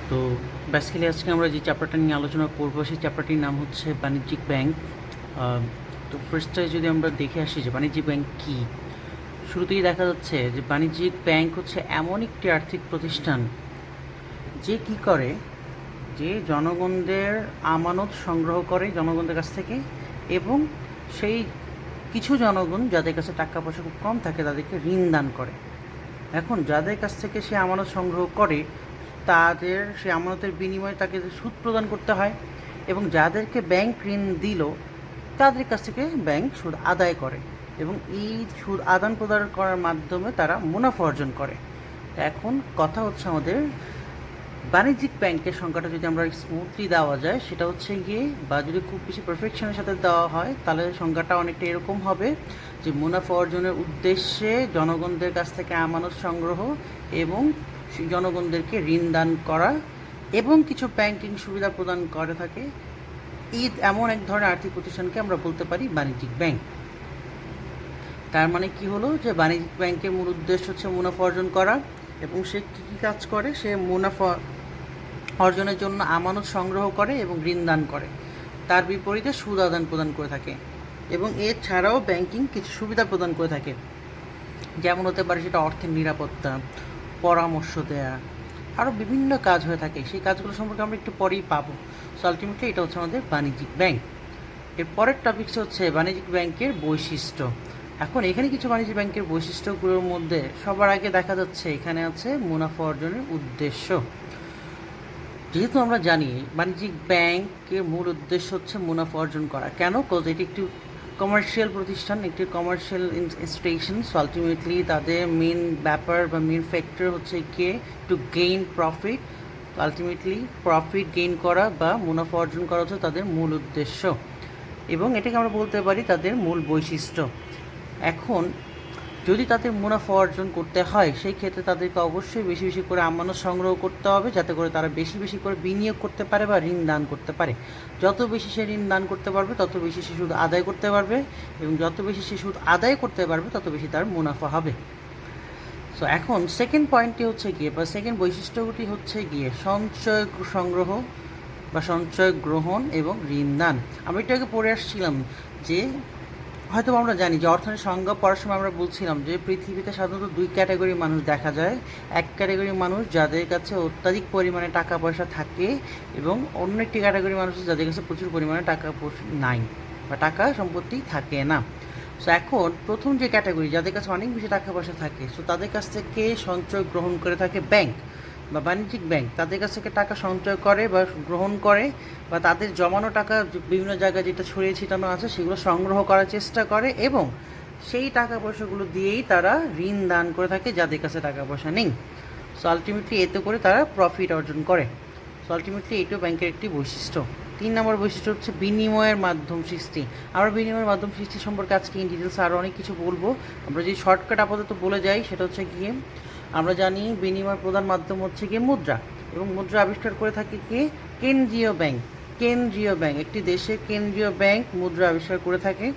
তো বেসিক্যালি আজকে আমরা যে চ্যাপ্টারটা নিয়ে আলোচনা করব সেই চ্যাপ্টারটির নাম হচ্ছে বাণিজ্যিক ব্যাংক। তো ফার্স্টে যদি আমরা দেখে আসি যে বাণিজ্যিক ব্যাংক কী, শুরুতেই দেখা যাচ্ছে যে বাণিজ্যিক ব্যাংক হচ্ছে এমন একটি আর্থিক প্রতিষ্ঠান যে কী করে, যে জনগণদের আমানত সংগ্রহ করে জনগণদের কাছ থেকে, এবং সেই কিছু জনগণ যাদের কাছে টাকা পয়সা খুব কম থাকে তাদেরকে ঋণ দান করে। এখন যাদের কাছ থেকে সে আমানত সংগ্রহ করে তাদের সে আমানতের বিনিময়ে তাকে সুদ প্রদান করতে হয়, এবং যাদেরকে ব্যাংক ঋণ দিল তাদের কাছ থেকে ব্যাংক সুদ আদায় করে, এবং এই সুদ আদান প্রদান করার মাধ্যমে তারা মুনাফা অর্জন করে। এখন কথা হচ্ছে আমাদের বাণিজ্যিক ব্যাংকের সংখ্যাটা যদি আমরা স্মুথলি দেওয়া যায় সেটা হচ্ছে গিয়ে, বা যদি খুব বেশি পারফেকশনের সাথে দেওয়া হয় তাহলে সংখ্যাটা অনেকটা এরকম হবে যে মুনাফা অর্জনের উদ্দেশ্যে জনগণদের কাছ থেকে আমানত সংগ্রহ এবং জনগণদেরকে ঋণ দান করা এবং কিছু ব্যাংকিং সুবিধা প্রদান করে থাকে, এমন এক ধরনের আর্থিক প্রতিষ্ঠানকে আমরা বলতে পারি বাণিজ্যিক ব্যাংক। তার মানে কি হলো যে বাণিজ্যিক ব্যাংকের মূল উদ্দেশ্য হচ্ছে মুনাফা অর্জন করা, এবং সে কী কী কাজ করে, সে মুনাফা অর্জনের জন্য আমানত সংগ্রহ করে এবং ঋণ দান করে, তার বিপরীতে সুদ আদান প্রদান করে থাকে, এবং এছাড়াও ব্যাংকিং কিছু সুবিধা প্রদান করে থাকে, যেমন হতে পারে সেটা অর্থের নিরাপত্তা, পরামর্শ দেয়া, আরও বিভিন্ন কাজ হয়ে থাকে। সেই কাজগুলো সম্পর্কে আমরা একটু পরেই পাবো। সো আলটিমেটলি এটা হচ্ছে আমাদের বাণিজ্যিক ব্যাংক। এর পরের টপিকস হচ্ছে বাণিজ্যিক ব্যাংকের বৈশিষ্ট্য। এখন এখানে কিছু বাণিজ্যিক ব্যাংকের বৈশিষ্ট্যগুলোর মধ্যে সবার আগে দেখা যাচ্ছে এখানে আছে মুনাফা অর্জনের উদ্দেশ্য। যেহেতু আমরা জানি বাণিজ্যিক ব্যাংকের মূল উদ্দেশ্য হচ্ছে মুনাফা অর্জন করা, কেন? কজ এটি একটি কমার্শিয়াল প্রতিষ্ঠান, একটি কমার্শিয়াল ইনস্টিটিউশন। সো আলটিমেটলি তাদের মেন ব্যাপার বা মেন ফ্যাক্টর হচ্ছে গিয়ে to gain profit. Ultimately profit gain করা বা মুনাফা অর্জন করা হচ্ছে তাদের মূল উদ্দেশ্য, এবং এটাকে আমরা বলতে পারি তাদের মূল বৈশিষ্ট্য। এখন যদি তাদের মুনাফা অর্জন করতে হয় সেই ক্ষেত্রে তাদেরকে অবশ্যই বেশি বেশি করে আমানত সংগ্রহ করতে হবে, যাতে করে তারা বেশি বেশি করে বিনিয়োগ করতে পারে বা ঋণ দান করতে পারে। যত বেশি সে ঋণ দান করতে পারবে তত বেশি সে সুদ আদায় করতে পারবে, এবং যত বেশি সে সুদ আদায় করতে পারবে তত বেশি তার মুনাফা হবে। সো এখন সেকেন্ড পয়েন্টটি হচ্ছে গিয়ে, বা সেকেন্ড বৈশিষ্ট্যটি হচ্ছে গিয়ে সঞ্চয় সংগ্রহ বা সঞ্চয় গ্রহণ এবং ঋণ দান। আমি একটু আগে পড়ে আসছিলাম যে হয়তো আমরা জানি যে অর্থনীতির সংজ্ঞা পড়ার সময় আমরা বলছিলাম যে পৃথিবীতে সাধারণত দুই ক্যাটাগরি মানুষ দেখা যায়। এক ক্যাটাগরি মানুষ যাদের কাছে অত্যাধিক পরিমাণে টাকা পয়সা থাকে, এবং অন্য একটি ক্যাটাগরি মানুষ যাদের কাছে প্রচুর পরিমাণে টাকা পয়সা নাই বা টাকা সম্পত্তি থাকে না। সো এখন প্রথম যে ক্যাটাগরি, যাদের কাছে অনেক বেশি টাকা পয়সা থাকে, সো তাদের কাছ থেকে সঞ্চয় গ্রহণ করে থাকে ব্যাংক বা বাণিজ্যিক ব্যাংক। তাদের কাছ থেকে টাকা সঞ্চয় করে বা গ্রহণ করে, বা তাদের জমানো টাকা বিভিন্ন জায়গায় যেটা ছড়িয়ে ছিটানো আছে সেগুলো সংগ্রহ করার চেষ্টা করে, এবং সেই টাকা পয়সাগুলো দিয়েই তারা ঋণ দান করে থাকে যাদের কাছে টাকা পয়সা নেই। সো আলটিমেটলি এতে করে তারা প্রফিট অর্জন করে। সো আলটিমেটলি এটাও ব্যাংকের একটি বৈশিষ্ট্য। 3 নম্বর বৈশিষ্ট্য হচ্ছে বিনিময়ের মাধ্যম সৃষ্টি। আমরা বিনিময়ের মাধ্যম সৃষ্টি সম্পর্কে আজকে ইন ডিটেলস আরও অনেক কিছু বলবো। আমরা যে শর্টকাট আপাতত বলে যাই সেটা হচ্ছে গিয়ে, আমরা জানি বিনিময় প্রধান মাধ্যম হচ্ছে গিয়ে মুদ্রা, এবং মুদ্রা আবিষ্কার করে থাকে কি কেন্দ্রীয় ব্যাংক। কেন্দ্রীয় ব্যাংক, একটি দেশের কেন্দ্রীয় ব্যাংক মুদ্রা আবিষ্কার করে থাকে।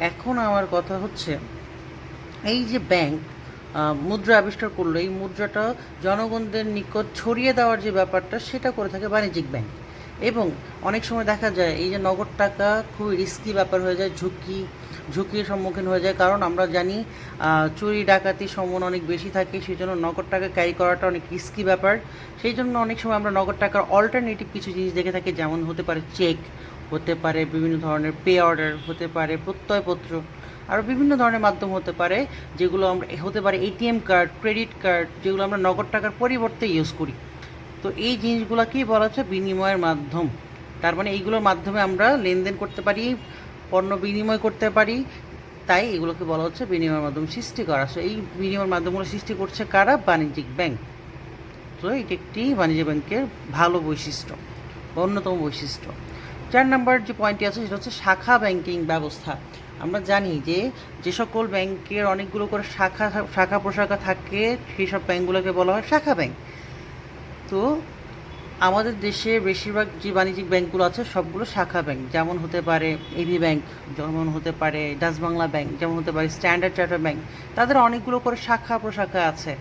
এখন আমার কথা হচ্ছে এই যে ব্যাংক মুদ্রা আবিষ্কার করলো, এই মুদ্রাটা জনগণদের নিকট ছড়িয়ে দেওয়ার যে ব্যাপারটা সেটা করে থাকে বাণিজ্যিক ব্যাংক। এবং অনেক সময় দেখা যায় এই যে নগদ টাকা খুবই রিস্কি ব্যাপার হয়ে যায়, ঝুঁকির সম্মুখীন হয়ে যায়, কারণ আমরা জানি চুরি ডাকাতির সম্ভাবনা অনেক বেশি থাকে, সেই জন্য নগদ টাকা ক্যারি করাটা অনেক রিস্কি ব্যাপার। সেই জন্য অনেক সময় আমরা নগদ টাকার অল্টারনেটিভ কিছু জিনিস দেখে থাকি, যেমন হতে পারে চেক, হতে পারে বিভিন্ন ধরনের পে অর্ডার, হতে পারে প্রত্যয়পত্র, আরও বিভিন্ন ধরনের মাধ্যম হতে পারে, যেগুলো আমরা হতে পারে এটিএম কার্ড, ক্রেডিট কার্ড, যেগুলো আমরা নগদ টাকার পরিবর্তে ইউজ করি। তো এই জিনিসগুলোকেই বলা হচ্ছে বিনিময়ের মাধ্যম। তার মানে এইগুলোর মাধ্যমে আমরা লেনদেন করতে পারি, পণ্য বিনিময় করতে পারি, তাই এগুলোকে বলা হচ্ছে বিনিময়ের মাধ্যম সৃষ্টি করা। সো এই বিনিময়ের মাধ্যমগুলো সৃষ্টি করছে কারা? বাণিজ্যিক ব্যাংক। তো এটি একটি বাণিজ্য ব্যাংকের ভালো বৈশিষ্ট্য বা অন্যতম বৈশিষ্ট্য। 4 নম্বর যে পয়েন্টটি আছে সেটা হচ্ছে শাখা ব্যাংকিং ব্যবস্থা। আমরা জানি যে যে সকল ব্যাংকের অনেকগুলো করে শাখা প্রশাখা থাকে সেই সব ব্যাংকগুলোকে বলা হয় শাখা ব্যাংক। তো আমাদের দেশে বেশিরভাগ যে বাণিজ্যিক ব্যাংকগুলো আছে সবগুলো শাখা ব্যাংক, যেমন হতে পারে এবি ব্যাংক, যেমন হতে পারে ডাচ বাংলা ব্যাংক, যেমন হতে পারে স্ট্যান্ডার্ড চার্টার্ড ব্যাংক। তাদের অনেকগুলো করে শাখা প্রশাখা আছে,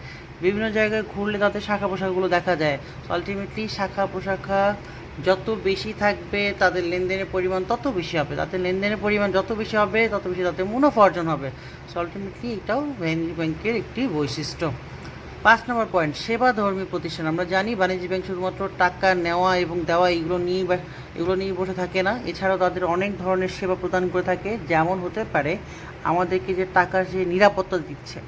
বিভিন্ন জায়গায় ঘুরলে তাদের শাখা পোশাকগুলো দেখা যায়। সো আলটিমেটলি শাখা পোশাখা যত বেশি থাকবে তাদের লেনদেনের পরিমাণ তত বেশি হবে, তাদের লেনদেনের পরিমাণ যত বেশি হবে তত বেশি তাদের মুনাফা অর্জন হবে। সো আলটিমেটলি এটাও বাণিজ্যিক ব্যাংকের একটি বৈশিষ্ট্য। 5 নম্বর পয়েন্ট, সেবাধর্মী প্রতিষ্ঠান। আমরা জানি বাণিজ্যিক ব্যাংক শুধুমাত্র টাকা নেওয়া এবং দেওয়া এগুলো নিয়ে বসে থাকে না, এছাড়াও তাদের অনেক ধরনের সেবা প্রদান করে থাকে। যেমন হতে পারে আমাদেরকে যে টাকার যে নিরাপত্তা দিচ্ছে,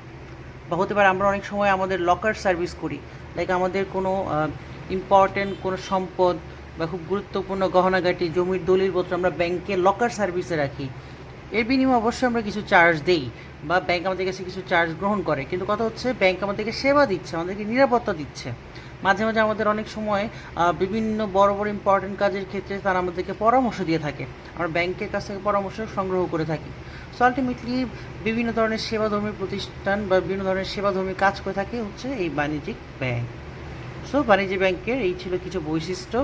বা হতে পারে আমরা অনেক সময় আমাদের লকার সার্ভিস করি, লাইক আমাদের কোনো ইম্পর্ট্যান্ট কোনো সম্পদ বা খুব গুরুত্বপূর্ণ গহনাগাটি, জমির দলিলপত্র আমরা ব্যাংকে লকার সার্ভিসে রাখি। এর বিনিময়ে অবশ্যই আমরা কিছু চার্জ দেই বা ব্যাংক আমাদের কাছে কিছু চার্জ গ্রহণ করে, কিন্তু কথা হচ্ছে ব্যাংক আমাদেরকে সেবা দিচ্ছে, আমাদেরকে নিরাপত্তা দিচ্ছে। মাঝে মাঝে আমাদের অনেক সময় বিভিন্ন বড় বড় ইম্পর্ট্যান্ট কাজের ক্ষেত্রে তারা আমাদেরকে পরামর্শ দিয়ে থাকে, আমরা ব্যাংকের কাছ থেকে পরামর্শ সংগ্রহ করে থাকি। সো আলটিমেটলি বিভিন্ন ধরনের সেবাধর্মী প্রতিষ্ঠান বা বিভিন্ন ধরনের সেবাধর্মী কাজ করে থাকে হচ্ছে এই বাণিজ্যিক ব্যাংক। সো বাণিজ্যিক ব্যাংকের এই ছিল কিছু বৈশিষ্ট্য।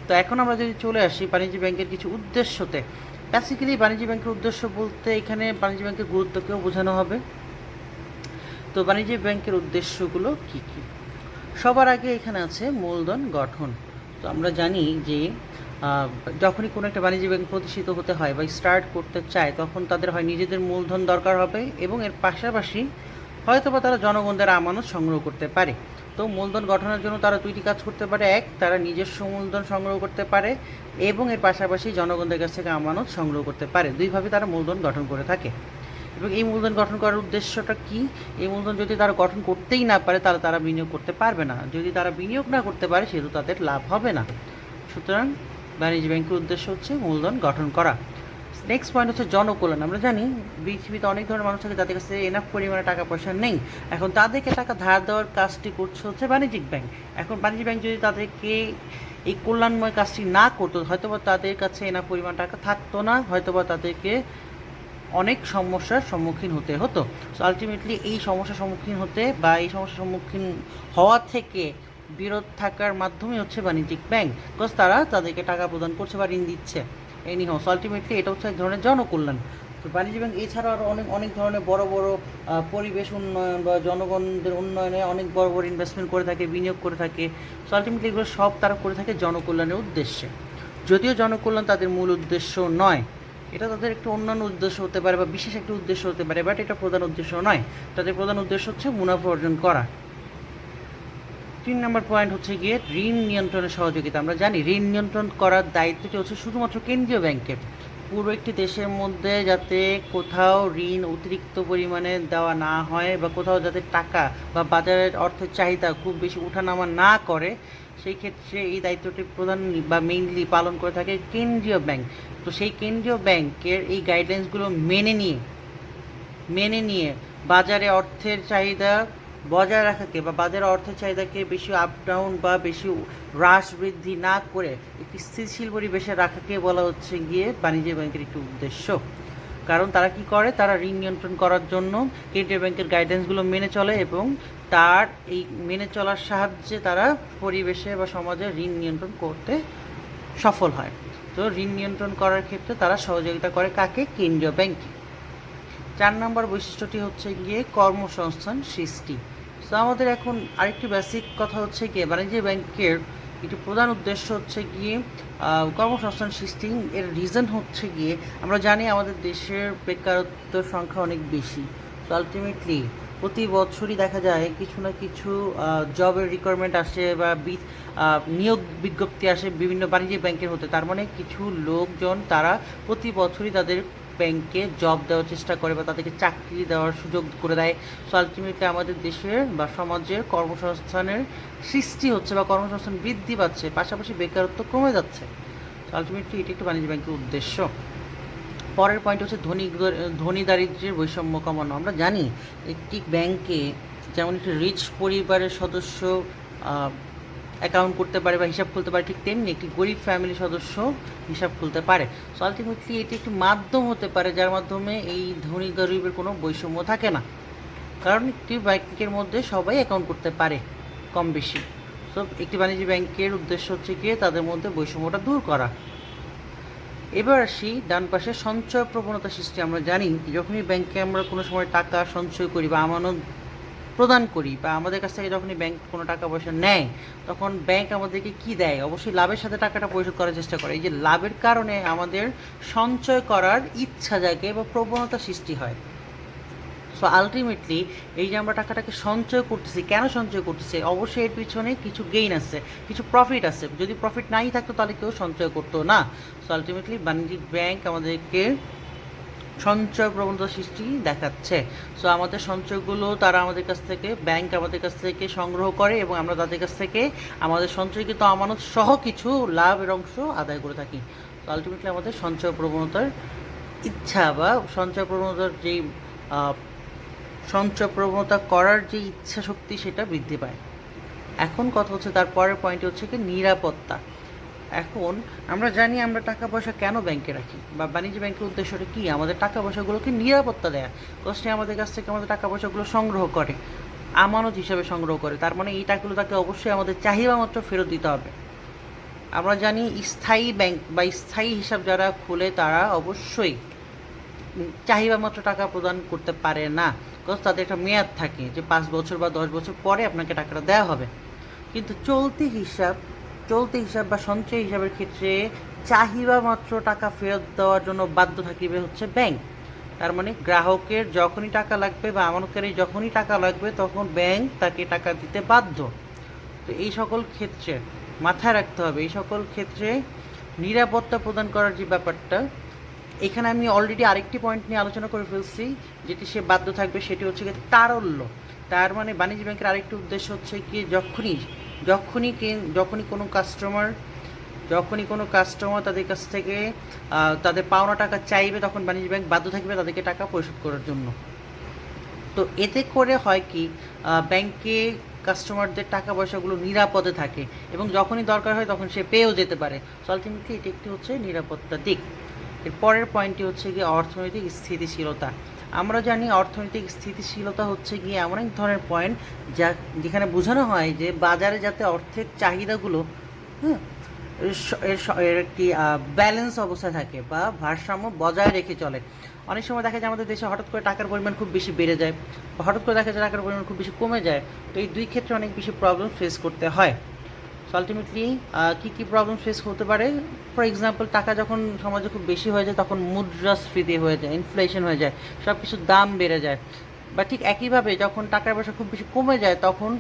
তো এখন আমরা যদি চলে আসি বাণিজ্যিক ব্যাংকের কিছু উদ্দেশ্যতে, বেসিক্যালি বাণিজ্যিক ব্যাংকের উদ্দেশ্য বলতে এখানে বাণিজ্যিক ব্যাংকের গুরুত্বকেও বোঝানো হবে। তো বাণিজ্যিক ব্যাংকের উদ্দেশ্যগুলো কী কী? সবার আগে এখানে আছে মূলধন গঠন। তো আমরা জানি যে যখনই কোনো একটা বাণিজ্যিক ব্যাংক প্রতিষ্ঠিত হতে হয় বা স্টার্ট করতে চায়, তখন তাদের হয় নিজেদের মূলধন দরকার হবে এবং এর পাশাপাশি হয়তো বা তারা জনগণদের আমানত সংগ্রহ করতে পারে। তো মূলধন গঠনের জন্য তারা দুইটি কাজ করতে পারে, এক, তারা নিজস্ব মূলধন সংগ্রহ করতে পারে এবং এর পাশাপাশি জনগণদের কাছ থেকে আমানত সংগ্রহ করতে পারে। দুইভাবে তারা মূলধন গঠন করে থাকে। এবং এই মূলধন গঠন করার উদ্দেশ্যটা কি? এই মূলধন যদি তারা গঠন করতেই না পারে তাহলে তারা বিনিয়োগ করতে পারবে না, যদি তারা বিনিয়োগ না করতে পারে সেহেতু তাদের লাভ হবে না। সুতরাং বাণিজ্য ব্যাংকের উদ্দেশ্য হচ্ছে মূলধন গঠন করা। নেক্সট পয়েন্ট হচ্ছে জনকল্যাণ। আমরা জানি পৃথিবীতে অনেক ধরনের মানুষ থাকে যাদের কাছে এনাফ পরিমাণে টাকা পয়সা নেই, এখন তাদেরকে টাকা ধার দেওয়ার কাজটি করছে হচ্ছে বাণিজ্যিক ব্যাংক। এখন বাণিজ্যিক ব্যাংক যদি তাদেরকে এই কল্যাণময় কাজটি না করতো, হয়তোবা তাদের কাছে এনাফ পরিমাণ টাকা থাকতো না, হয়তোবা তাদেরকে অনেক সমস্যার সম্মুখীন হতে হতো। সো আলটিমেটলি এই সমস্যার সম্মুখীন হতে বা এই সমস্যার সম্মুখীন হওয়া থেকে বিরত থাকার মাধ্যমে হচ্ছে বাণিজ্যিক ব্যাংক, বিকজ তারা তাদেরকে টাকা প্রদান করছে বা ঋণ দিচ্ছে। এনি হাউ, সো আলটিমেটলি এটা হচ্ছে এক ধরনের জনকল্যাণ। তো বাণিজ্য ব্যাংক এছাড়াও আরও অনেক ধরনের বড় বড় পরিবেশ উন্নয়ন বা জনগণদের উন্নয়নে অনেক বড় বড় ইনভেস্টমেন্ট করে থাকে, বিনিয়োগ করে থাকে। সো আলটিমেটলি এগুলো সব তারা করে থাকে জনকল্যাণের উদ্দেশ্যে। যদিও জনকল্যাণ তাদের মূল উদ্দেশ্য নয়, এটা তাদের একটু অন্যান্য উদ্দেশ্য হতে পারে বা বিশেষ একটা উদ্দেশ্য হতে পারে, বাট এটা প্রধান উদ্দেশ্য নয়। তাদের প্রধান উদ্দেশ্য হচ্ছে মুনাফা অর্জন করা। 3 নম্বর পয়েন্ট হচ্ছে গিয়ে ঋণ নিয়ন্ত্রণের সহযোগিতা। আমরা জানি ঋণ নিয়ন্ত্রণ করার দায়িত্বটি হচ্ছে শুধুমাত্র কেন্দ্রীয় ব্যাংকের। পুরো একটি দেশের মধ্যে যাতে কোথাও ঋণ অতিরিক্ত পরিমাণে দেওয়া না হয় বা কোথাও যাতে টাকা বা বাজারের অর্থের চাহিদা খুব বেশি ওঠানামা না করে, সেই ক্ষেত্রে এই দায়িত্বটি প্রধান বা মেইনলি পালন করে থাকে কেন্দ্রীয় ব্যাংক। তো সেই কেন্দ্রীয় ব্যাংকের এই গাইডলাইন্সগুলো মেনে নিয়ে বাজারে অর্থের চাহিদা বজায় রাখাকে বা বাজারে অর্থের চাহিদাকে বেশি আপ ডাউন বা বেশি হ্রাস বৃদ্ধি না করে একটি স্থিতিশীল পরিবেশে রাখাকে বলা হচ্ছে গিয়ে বাণিজ্য ব্যাংকের একটি উদ্দেশ্য। কারণ তারা কি করে, তারা ঋণ নিয়ন্ত্রণ করার জন্য কেন্দ্রীয় ব্যাংকের গাইডেন্সগুলো মেনে চলে এবং তার এই মেনে চলার সাহায্যে তারা পরিবেশে বা সমাজে ঋণ নিয়ন্ত্রণ করতে সফল হয়। তো ঋণ নিয়ন্ত্রণ করার ক্ষেত্রে তারা সহযোগিতা করে কাকে? কেন্দ্রীয় ব্যাংকে। 4 নম্বর বৈশিষ্ট্যটি হচ্ছে গিয়ে কর্মসংস্থান সৃষ্টি। তো আমাদের এখন আরেকটি বেসিক কথা হচ্ছে গিয়ে বাণিজ্য ব্যাংকের একটি প্রধান উদ্দেশ্য হচ্ছে গিয়ে কর্মসংস্থান সৃষ্টি। এর রিজন হচ্ছে গিয়ে আমরা জানি আমাদের দেশের বেকারত্ব সংখ্যা অনেক বেশি। তো আলটিমেটলি প্রতি বছরই দেখা যায় কিছু না কিছু জবের রিকোয়ারমেন্ট আসে বা নিয়োগ বিজ্ঞপ্তি আসে বিভিন্ন বাণিজ্যিক ব্যাংকের হতে। তার মানে কিছু লোকজন তারা প্রতি বছরই তাদের ব্যাংকে জব দেওয়ার চেষ্টা করে বা তাদেরকে চাকরি দেওয়ার সুযোগ করে দেয়। সো আলটিমেটলি আমাদের দেশের বা সমাজে কর্মসংস্থানের সৃষ্টি হচ্ছে বা কর্মসংস্থান বৃদ্ধি পাচ্ছে, পাশাপাশি বেকারত্ব কমে যাচ্ছে। সো আলটিমেটলি এটি একটি বাণিজ্য ব্যাংকের উদ্দেশ্য। পরের পয়েন্ট হচ্ছে ধনী দারিদ্র্যের বৈষম্য কমানো। আমরা জানি একটি ব্যাংকে যেমন একটি রিচ পরিবারের সদস্য অ্যাকাউন্ট করতে পারে বা হিসাব খুলতে পারে, ঠিক তেমনি একটি গরিব ফ্যামিলির সদস্য হিসাব খুলতে পারে। সো আলটিমেটলি এটি একটি মাধ্যম হতে পারে যার মাধ্যমে এই ধনী গরিবের কোনো বৈষম্য থাকে না, কারণ একটি ব্যাংকের মধ্যে সবাই অ্যাকাউন্ট করতে পারে কম বেশি। সো একটি বাণিজ্য ব্যাংকের উদ্দেশ্য হচ্ছে গিয়ে তাদের মধ্যে বৈষম্যটা দূর করা। এবার আসি ডান পাশে সঞ্চয় প্রবণতা সৃষ্টি। আমরা জানি যখনই ব্যাংকে আমরা কোনো সময় টাকা সঞ্চয় করি বা আমানত প্রদান করি বা আমাদের কাছ থেকে যখনই ব্যাংক কোনো টাকা পয়সা নেয় তখন ব্যাংক আমাদেরকে কি দেয়, অবশ্যই লাভের সাথে টাকাটা পরিশোধ করার চেষ্টা করে। এই যে লাভের কারণে আমাদের সঞ্চয় করার ইচ্ছা জাগে বা প্রবণতা সৃষ্টি হয়। সো আলটিমেটলি এই যে আমরা টাকাটাকে সঞ্চয় করতেছি, কেন সঞ্চয় করতেছি, অবশ্যই এর পিছনে কিছু গেইন আছে, কিছু প্রফিট আছে। যদি প্রফিট নাই থাকতো তাহলে কেউ সঞ্চয় করতো না। সো আলটিমেটলি বাণিজ্যিক ব্যাংক আমাদেরকে সঞ্চয় প্রবণতা সৃষ্টি দেখাচ্ছে। সো আমাদের সঞ্চয়গুলো তারা আমাদের কাছ থেকে, ব্যাংক আমাদের কাছ থেকে সংগ্রহ করে এবং আমরা তাদের কাছ থেকে আমাদের সঞ্চয়কৃত আমানত সহ কিছু লাভের অংশ আদায় করে থাকি। তো আলটিমেটলি আমাদের সঞ্চয় প্রবণতার ইচ্ছা বা সঞ্চয় প্রবণতার যেই সঞ্চয় প্রবণতা করার যে ইচ্ছা শক্তি সেটা বৃদ্ধি পায়। এখন কথা হচ্ছে তার পরের পয়েন্টটি হচ্ছে কি নিরাপত্তা। এখন আমরা জানি আমরা টাকা পয়সা কেন ব্যাংকে রাখি বা বাণিজ্য ব্যাংকের উদ্দেশ্যটা কি, আমাদের টাকা পয়সাগুলোকে নিরাপত্তা দেয়া। কষ্টে আমাদের কাছ থেকে আমাদের টাকা পয়সাগুলো সংগ্রহ করে, আমানত হিসাবে সংগ্রহ করে। তার মানে এই টাকাগুলো তাকে অবশ্যই আমাদের চাহিদা মাত্র ফেরত দিতে হবে। আমরা জানি স্থায়ী ব্যাংক বা স্থায়ী হিসাব যারা খুলে তারা অবশ্যই চাহিদা মাত্র টাকা প্রদান করতে পারে না, বিকজ তাদের একটা মেয়াদ থাকে যে 5 বছর বা 10 বছর পরে আপনাকে টাকাটা দেওয়া হবে। কিন্তু চলতি হিসাব বা সঞ্চয় হিসাবের ক্ষেত্রে চাহিদা মাত্র টাকা ফেরত দেওয়ার জন্য বাধ্য থাকিবে হচ্ছে ব্যাংক। তার মানে গ্রাহকের যখনই টাকা লাগবে বা আমানতকারীর যখনই টাকা লাগবে তখন ব্যাংক তাকে টাকা দিতে বাধ্য। তো এই সকল ক্ষেত্রে মাথায় রাখতে হবে, এই সকল ক্ষেত্রে নিরাপত্তা প্রদান করার যে ব্যাপারটা, এখানে আমি অলরেডি আরেকটি পয়েন্ট নিয়ে আলোচনা করে ফেলছি যেটি সে বাধ্য থাকবে, সেটি হচ্ছে কি তারল্য। তার মানে বাণিজ্য ব্যাংকের আরেকটি উদ্দেশ্য হচ্ছে কি যখনই কোনো কাস্টমার তাদের কাছ থেকে তাদের পাওনা টাকা চাইবে তখন বাণিজ্য ব্যাংক বাধ্য থাকবে তাদেরকে টাকা পরিশোধ করার জন্য। তো এতে করে হয় কি, ব্যাংকে কাস্টমারদের টাকা পয়সাগুলো নিরাপদে থাকে এবং যখনই দরকার হয় তখন সে পেয়েও যেতে পারে। সো আলটিমেটলি এটি একটি হচ্ছে নিরাপত্তা দিক। এর পরের পয়েন্টটি হচ্ছে গিয়ে অর্থনৈতিক স্থিতিশীলতা। আমরা জানি অর্থনৈতিক স্থিতিশীলতা হচ্ছে গিয়ে এমন এক ধরনের পয়েন্ট যেখানে বোঝানো হয় যে বাজারে যাতে অর্থের চাহিদাগুলো হ্যাঁ এর একটি ব্যালেন্স অবস্থায় থাকে বা ভারসাম্য বজায় রেখে চলে। অনেক সময় দেখা যায় আমাদের দেশে হঠাৎ করে টাকার পরিমাণ খুব বেশি বেড়ে যায় বা হঠাৎ করে দেখা যায় টাকার পরিমাণ খুব বেশি কমে যায়। তো এই দুই ক্ষেত্রে অনেক বেশি প্রবলেম ফেস করতে হয়। সো আলটিমেটলি কী প্রবলেম ফেস হতে পারে, ফর এক্সাম্পল টাকা যখন সমাজে খুব বেশি হয়ে যায় তখন মুদ্রাস্ফীতি হয়ে যায়, ইনফ্লেশন হয়ে যায়, সব কিছুর দাম বেড়ে যায়। বা ঠিক একইভাবে যখন টাকার পয়সা খুব বেশি কমে যায় তখন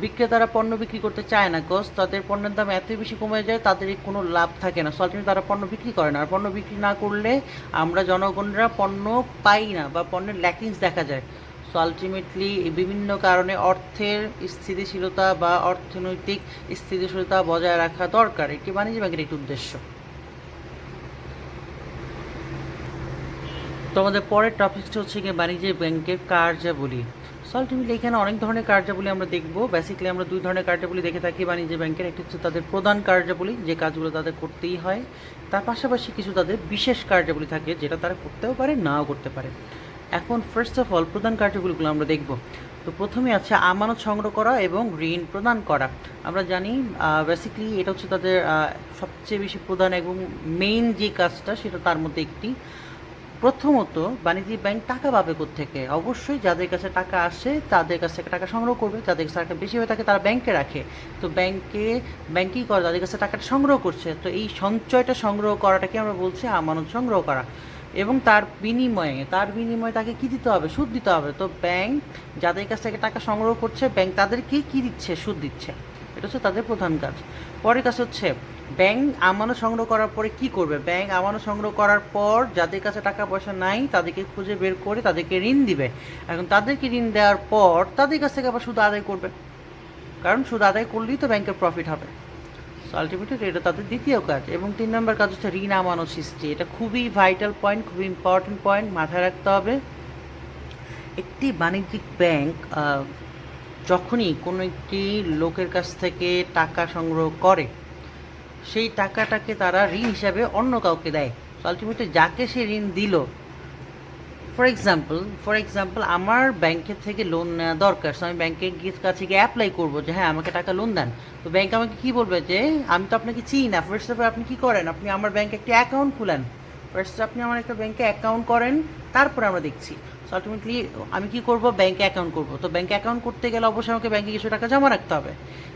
বিক্রেতারা পণ্য বিক্রি করতে চায় না, কজ তাদের পণ্যের দাম এতই বেশি কমে যায় তাদের কোনো লাভ থাকে না। সো আলটিমেটলি তারা পণ্য বিক্রি করে না, আর পণ্য বিক্রি না করলে আমরা জনগণরা পণ্য পাই না বা পণ্যের ল্যাকিংস দেখা যায়। সো আলটিমেটলি বিভিন্ন কারণে অর্থের স্থিতিশীলতা বা অর্থনৈতিক স্থিতিশীলতা বজায় রাখা দরকার, এটি বাণিজ্য ব্যাংকের একটি উদ্দেশ্য। তো আমাদের পরের টপিকটা হচ্ছে গিয়ে বাণিজ্য ব্যাংকের কার্যাবলী। সো আলটিমেটলি এখানে অনেক ধরনের কার্যাবলী আমরা দেখব। বেসিক্যালি আমরা দুই ধরনের কার্যাবলী দেখে থাকি বাণিজ্য ব্যাংকের। একটি হচ্ছে তাদের প্রধান কার্যাবলী, যে কাজগুলো তাদের করতেই হয়, তার পাশাপাশি কিছু তাদের বিশেষ কার্যাবলী থাকে যেটা তারা করতেও পারে নাও করতে পারে। এখন ফার্স্ট অফ অল প্রধান কার্যগুলিগুলো আমরা দেখব। তো প্রথমে আছে আমানত সংগ্রহ করা এবং ঋণ প্রদান করা। আমরা জানি বেসিক্যালি এটা হচ্ছে তাদের সবচেয়ে বেশি প্রধান এবং মেইন যে কাজটা সেটা তার মধ্যে একটি। প্রথমত বাণিজ্যিক ব্যাংক টাকা পাবে কোত্থেকে? অবশ্যই যাদের কাছে টাকা আসে তাদের কাছ থেকে টাকা সংগ্রহ করবে, যাদের কাছে টাকা বেশি হয়ে থাকে তারা ব্যাংকে রাখে। তো ব্যাংকই করে তাদের কাছে টাকাটা সংগ্রহ করছে। তো এই সঞ্চয়টা সংগ্রহ করাটাকে আমরা বলছি আমানত সংগ্রহ করা। এবং তার বিনিময়ে তাকে কী দিতে হবে? সুদ দিতে হবে। তো ব্যাংক যাদের কাছ থেকে টাকা সংগ্রহ করছে ব্যাংক তাদেরকে কী দিচ্ছে? সুদ দিচ্ছে। এটা হচ্ছে তাদের প্রধান কাজ। পরের কাজ হচ্ছে ব্যাংক আমানত সংগ্রহ করার পরে কি করবে? ব্যাংক আমানত সংগ্রহ করার পর যাদের কাছে টাকা পয়সা নাই তাদেরকে খুঁজে বের করে তাদেরকে ঋণ দিবে। এখন তাদেরকে ঋণ দেওয়ার পর তাদের কাছ থেকে আবার সুদ আদায় করবে, কারণ সুদ আদায় করলেই তো ব্যাংকের প্রফিট হবে। সো আলটিমেটলি এটা তাদের দ্বিতীয় কাজ। এবং 3 নম্বর কাজ হচ্ছে ঋণ আমানত সৃষ্টি। এটা খুবই ভাইটাল পয়েন্ট, খুবই ইম্পর্টেন্ট পয়েন্ট, মাথায় রাখতে হবে। একটি বাণিজ্যিক ব্যাংক যখনই কোনো একটি লোকের কাছ থেকে টাকা সংগ্রহ করে সেই টাকাটাকে তারা ঋণ হিসাবে অন্য কাউকে দেয়। তো আলটিমেটলি যাকে সে ঋণ দিল, ফর এক্সাম্পল আমার ব্যাংকের থেকে লোন নেওয়া দরকার, সো আমি ব্যাংকের কাছে গিয়ে অ্যাপ্লাই করবো যে হ্যাঁ আমাকে টাকা লোন দেন। তো ব্যাংক আমাকে কী বলবে যে আমি তো আপনাকে চিনি না, ফার্স্ট অফ অল আপনি কী করেন, আপনি আমার ব্যাংকে একটি অ্যাকাউন্ট খুলেন, ফার্স্ট আপনি আমার একটা ব্যাংকে অ্যাকাউন্ট করেন, তারপরে আমরা দেখছি। সো আলটিমেটলি আমি কি করব, ব্যাংকে অ্যাকাউন্ট করব। তো ব্যাংকে অ্যাকাউন্ট করতে গেলে অবশ্যই আমাকে ব্যাংকে কিছু টাকা জমা রাখতে হবে,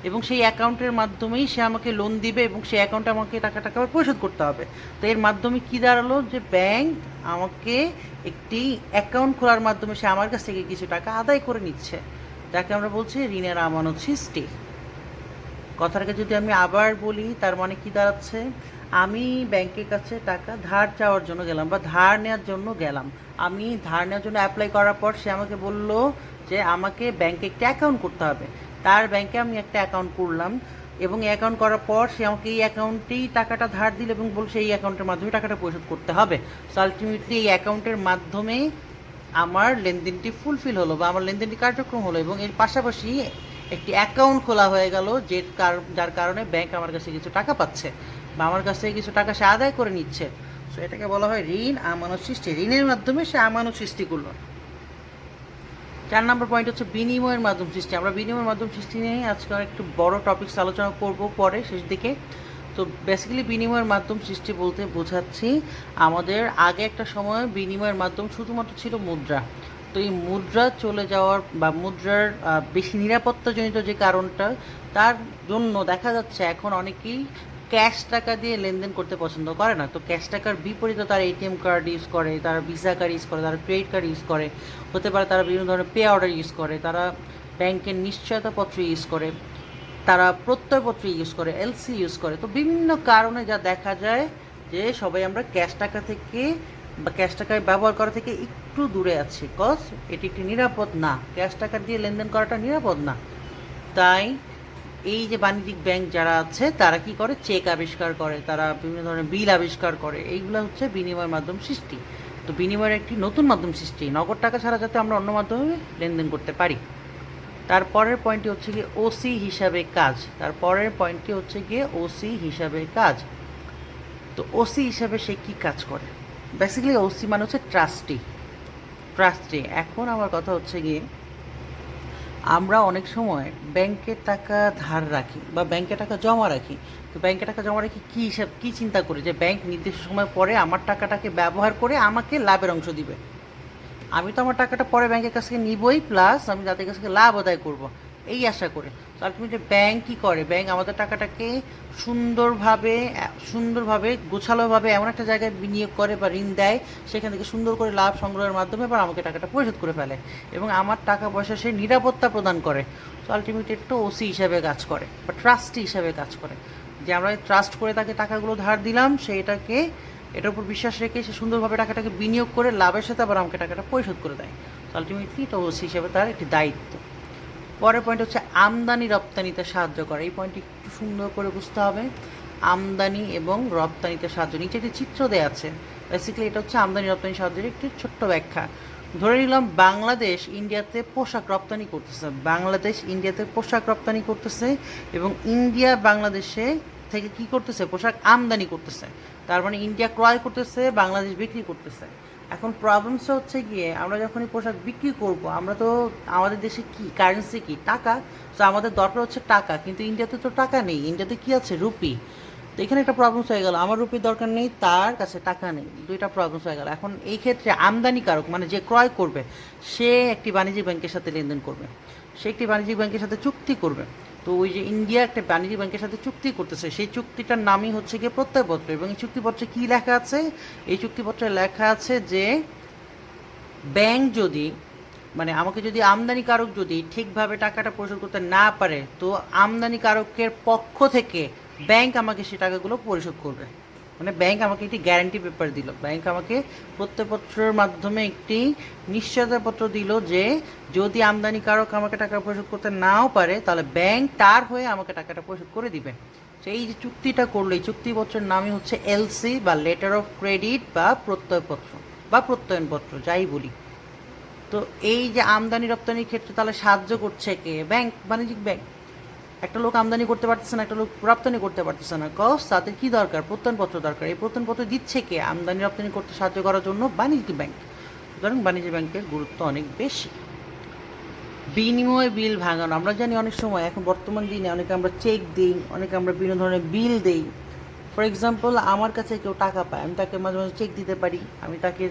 এবং সেই অ্যাকাউন্টের মাধ্যমেই সে আমাকে লোন দিবে, এবং সেই অ্যাকাউন্টে আমাকে টাকা আবার পরিশোধ করতে হবে। তো এর মাধ্যমে কী দাঁড়ালো, যে ব্যাংক আমাকে একটি অ্যাকাউন্ট খোলার মাধ্যমে সে আমার কাছ থেকে কিছু টাকা আদায় করে নিচ্ছে, যাকে আমরা বলছি ঋণের আমানত সৃষ্টি। কথাটাকে যদি আমি আবার বলি, তার মানে কি দাঁড়াচ্ছে, আমি ব্যাংকের কাছে টাকা ধার চাওয়ার জন্য গেলাম বা ধার নেওয়ার জন্য গেলাম। আমি ধার নেওয়ার জন্য অ্যাপ্লাই করার পর সে আমাকে বলল যে আমাকে ব্যাংকে একটা অ্যাকাউন্ট করতে হবে। তার ব্যাংকে আমি একটা অ্যাকাউন্ট করলাম, এবং এই অ্যাকাউন্ট করার পর সে আমাকে এই অ্যাকাউন্টেই টাকাটা ধার দিল এবং বলছে এই অ্যাকাউন্টের মাধ্যমে টাকাটা পরিশোধ করতে হবে। সো আলটিমেটলি এই অ্যাকাউন্টের মাধ্যমে আমার লেনদেনটি ফুলফিল হলো বা আমার লেনদেনটি কার্যক্রম হলো, এবং এর পাশাপাশি একটি অ্যাকাউন্ট খোলা হয়ে গেল, যার কারণে ব্যাংক আমার কাছে কিছু টাকা পাচ্ছে বা আমার কাছ থেকে কিছু টাকা সে আদায় করে নিচ্ছে। সো এটাকে বলা হয় ঋণ আমানত সৃষ্টি। ঋণের মাধ্যমে সে আমানত সৃষ্টি করলো। 4 নম্বর পয়েন্ট হচ্ছে বিনিময়ের মাধ্যম সৃষ্টি। আমরা বিনিময়ের মাধ্যম সৃষ্টি নিয়ে আজকে একটু বড় টপিকস আলোচনা করব পরে শেষ দিকে। তো বেসিক্যালি বিনিময়ের মাধ্যম সৃষ্টি বলতে বোঝাচ্ছি, আমাদের আগে একটা সময় বিনিময়ের মাধ্যম শুধুমাত্র ছিল মুদ্রা। তো এই মুদ্রা চলে যাওয়ার বা মুদ্রার বেশি নিরাপত্তাজনিত যে কারণটা, তার জন্য দেখা যাচ্ছে এখন অনেকেই ক্যাশ টাকা দিয়ে লেনদেন করতে পছন্দ করে না। তো ক্যাশ টাকার বিপরীতে তারা এটিএম কার্ড ইউজ করে, তারা ভিসা কার্ড ইউজ করে, তারা ক্রেডিট কার্ড ইউজ করে, হতে পারে তারা বিভিন্ন ধরনের পে অর্ডার ইউজ করে, তারা ব্যাংকের নিশ্চয়তাপত্র ইউজ করে, তারা প্রত্যয়পত্র ইউজ করে, এলসি ইউজ করে। তো বিভিন্ন কারণে যা দেখা যায় যে সবাই আমরা ক্যাশ টাকা থেকে বা ক্যাশ টাকায় ব্যবহার করা থেকে একটু দূরে আছি, কজ এটি একটি নিরাপদ না, ক্যাশ টাকা দিয়ে লেনদেন করাটা নিরাপদ না। তাই এই যে বাণিজ্যিক ব্যাংক যারা আছে তারা কি করে, চেক আবিষ্কার করে, তারা বিভিন্ন ধরনের বিল আবিষ্কার করে, এইগুলো হচ্ছে বিনিময়ের মাধ্যম সৃষ্টি। তো বিনিময়ের একটি নতুন মাধ্যম সৃষ্টি, নগদ টাকা ছাড়া যাতে আমরা অন্য মাধ্যমে লেনদেন করতে পারি। তারপরের পয়েন্টটি হচ্ছে গিয়ে ওসি হিসাবে কাজ। তারপরের পয়েন্টটি হচ্ছে গিয়ে ওসি হিসাবে কাজ। তো ওসি হিসাবে সে কী কাজ করে, বেসিক্যালি ওসি মানে হচ্ছে ট্রাস্টি। এখন আমার কথা হচ্ছে গিয়ে, আমরা অনেক সময় ব্যাংকে টাকা ধার রাখি বা ব্যাংকে টাকা জমা রাখি। তো ব্যাংকে টাকা জমা রাখি কী চিন্তা করি, যে ব্যাংক নির্দিষ্ট সময় পরে আমার টাকাটাকে ব্যবহার করে আমাকে লাভের অংশ দিবে। আমি তো আমার টাকাটা পরে ব্যাংকের কাছ থেকে নিবই, প্লাস আমি তাদের কাছ থেকে লাভ আদায় করব, এই আশা করে। তো আলটিমেটলি ব্যাংক কী করে, ব্যাংক আমাদের টাকাটাকে সুন্দরভাবে গোছালোভাবে এমন একটা জায়গায় বিনিয়োগ করে বা ঋণ দেয়, সেখান থেকে সুন্দর করে লাভ সংগ্রহের মাধ্যমে আবার আমাকে টাকাটা পরিশোধ করে ফেলে, এবং আমার টাকা পয়সা সে নিরাপত্তা প্রদান করে। তো আলটিমেটলি একটা ওসি হিসাবে কাজ করে বা ট্রাস্টি হিসাবে কাজ করে, যে আমরা ট্রাস্ট করে তাকে টাকাগুলো ধার দিলাম, এটার উপর বিশ্বাস রেখে সে সুন্দরভাবে টাকাটাকে বিনিয়োগ করে লাভের সাথে আবার আমাকে টাকাটা পরিশোধ করে দেয়। আলটিমেটলি এটা ওসি হিসাবে তার একটি দায়িত্ব। পরের পয়েন্ট হচ্ছে আমদানি রপ্তানিতে সাহায্য করা। এই পয়েন্টটি একটু সুন্দর করে বুঝতে হবে, আমদানি এবং রপ্তানিতে সাহায্য। নিচে একটি চিত্র দেওয়া আছে, বেসিক্যালি এটা হচ্ছে আমদানি রপ্তানি সাহায্যের একটি ছোট্ট ব্যাখ্যা। ধরে নিলাম বাংলাদেশ ইন্ডিয়াতে পোশাক রপ্তানি করতেছে, এবং ইন্ডিয়া বাংলাদেশে থেকে কি করতেছে, পোশাক আমদানি করতেছে। তার মানে ইন্ডিয়া ক্রয় করতেছে, বাংলাদেশ বিক্রি করতেছে। এখন প্রবলেমসটা হচ্ছে গিয়ে, আমরা যখনই পোশাক বিক্রি করব, আমরা তো আমাদের দেশে কি কারেন্সি, কি টাকা। তো আমাদের দরকার হচ্ছে টাকা, কিন্তু ইন্ডিয়াতে তো টাকা নেই, ইন্ডিয়াতে কি আছে, রুপি। তো এখানে একটা প্রবলেমস হয়ে গেল, আমার রুপির দরকার নেই, তার কাছে টাকা নেই, দুইটা প্রবলেমস হয়ে গেল। এখন এই ক্ষেত্রে আমদানিকারক মানে যে ক্রয় করবে, সে একটি বাণিজ্যিক ব্যাংকের সাথে লেনদেন করবে, সে একটি বাণিজ্যিক ব্যাংকের সাথে চুক্তি করবে। তো ওই যে ইন্ডিয়া একটা বাণিজ্যিক ব্যাংকের সাথে চুক্তি করতেছে, সেই চুক্তিটার নামই হচ্ছে গিয়ে প্রত্যয়পত্র। এবং এই চুক্তিপত্রে কী লেখা আছে, এই চুক্তিপত্রে লেখা আছে যে ব্যাংক যদি মানে আমাকে যদি আমদানিকারক যদি ঠিকভাবে টাকাটা পরিশোধ করতে না পারে, তো আমদানিকারকের পক্ষ থেকে ব্যাংক আমাকে সে টাকাগুলো পরিশোধ করবে। মানে ব্যাংক আমাকে একটি গ্যারান্টি পেপার দিল, ব্যাংক আমাকে প্রত্যয়পত্রের মাধ্যমে একটি নিশ্চয়তাপত্র দিল যে যদি আমদানিকারক আমাকে টাকা পরিশোধ করতে নাও পারে, তাহলে ব্যাংক তার হয়ে আমাকে টাকাটা পরিশোধ করে দিবে। তো এই যে চুক্তিটা করলো, এই চুক্তিপত্রের নামই হচ্ছে এলসি বা লেটার অফ ক্রেডিট বা প্রত্যয়পত্র বা প্রত্যয়নপত্র, যাই বলি। তো এই যে আমদানি রপ্তানির ক্ষেত্রে তাহলে সাহায্য করছে কে, ব্যাংক, বাণিজ্যিক ব্যাংক। একটা লোক আমদানি করতে পারতেছে না, একটা লোক রপ্তানি করতে পারতেছে না, কজ তাদের কী দরকার, প্রত্যয়নপত্র দরকার। এই প্রত্যয়নপত্র দিচ্ছে কে, আমদানি রপ্তানি করতে সাহায্য করার জন্য বাণিজ্যিক ব্যাংক। সুতরাং বাণিজ্য ব্যাংকের গুরুত্ব অনেক বেশি। বিনিময় বিল ভাঙানো, আমরা জানি অনেক সময় এখন বর্তমান দিনে অনেকে আমরা চেক দিই, অনেকে আমরা বিভিন্ন ধরনের বিল দিই। ফর এক্সাম্পল, আমার কাছে কেউ টাকা পায়, আমি তাকে মাঝে মাঝে চেক দিতে পারি, আমি তাকে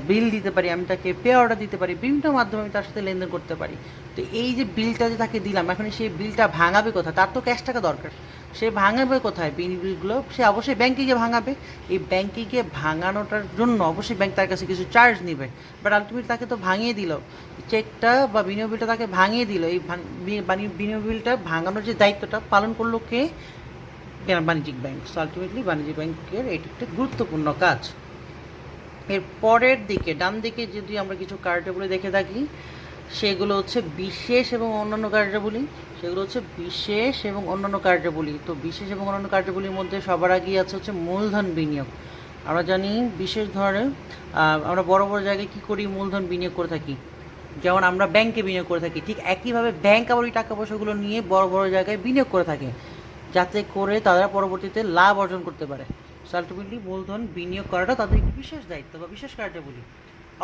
বিল দিতে পারি, আমি তাকে পে অর্ডার দিতে পারি, বিভিন্ন মাধ্যমে আমি তার সাথে লেনদেন করতে পারি। তো এই যে বিলটা যে তাকে দিলাম, এখন সেই বিলটা ভাঙাবে কোথায়? তার তো ক্যাশ টাকা দরকার। সে ভাঙাবে কোথায় বিলগুলো? সে অবশ্যই ব্যাংকে গিয়ে ভাঙাবে। এই ব্যাংকে গিয়ে ভাঙানোটার জন্য অবশ্যই ব্যাংক তার কাছে কিছু চার্জ নেবে, বাট আলটিমেটলি তাকে তো ভাঙিয়ে দিল চেকটা বা বিনিয়োগ বিলটা, তাকে ভাঙিয়ে দিল। এই বিনিয়োগ বিলটা ভাঙানোর যে দায়িত্বটা পালন করলো কে? বাণিজ্যিক ব্যাংক। সো আলটিমেটলি বাণিজ্যিক ব্যাংকের এটি একটা গুরুত্বপূর্ণ কাজ। এর পরের দিকে ডান দিকে যদি আমরা কিছু কার্যাবলী দেখে থাকি, সেগুলো হচ্ছে বিশেষ এবং অন্যান্য কার্যাবলী। সেগুলো হচ্ছে বিশেষ এবং অন্যান্য কার্যাবলী। তো বিশেষ এবং অন্যান্য কার্যাবলীর মধ্যে সবার আগেই আছে হচ্ছে মূলধন বিনিয়োগ। আমরা জানি বিশেষ ধরনের আমরা বড় বড় জায়গায় কী করি? মূলধন বিনিয়োগ করে থাকি। যেমন আমরা ব্যাংকে বিনিয়োগ করে থাকি, ঠিক একইভাবে ব্যাংক আবার ওই টাকা পয়সাগুলো নিয়ে বড় বড় জায়গায় বিনিয়োগ করে থাকে, যাতে করে তারা পরবর্তীতে লাভ অর্জন করতে পারে। সো আলটিমেটলি মূলধন বিনিয়োগ করাটা তাদের একটি বিশেষ দায়িত্ব বা বিশেষ কার্যাবলী।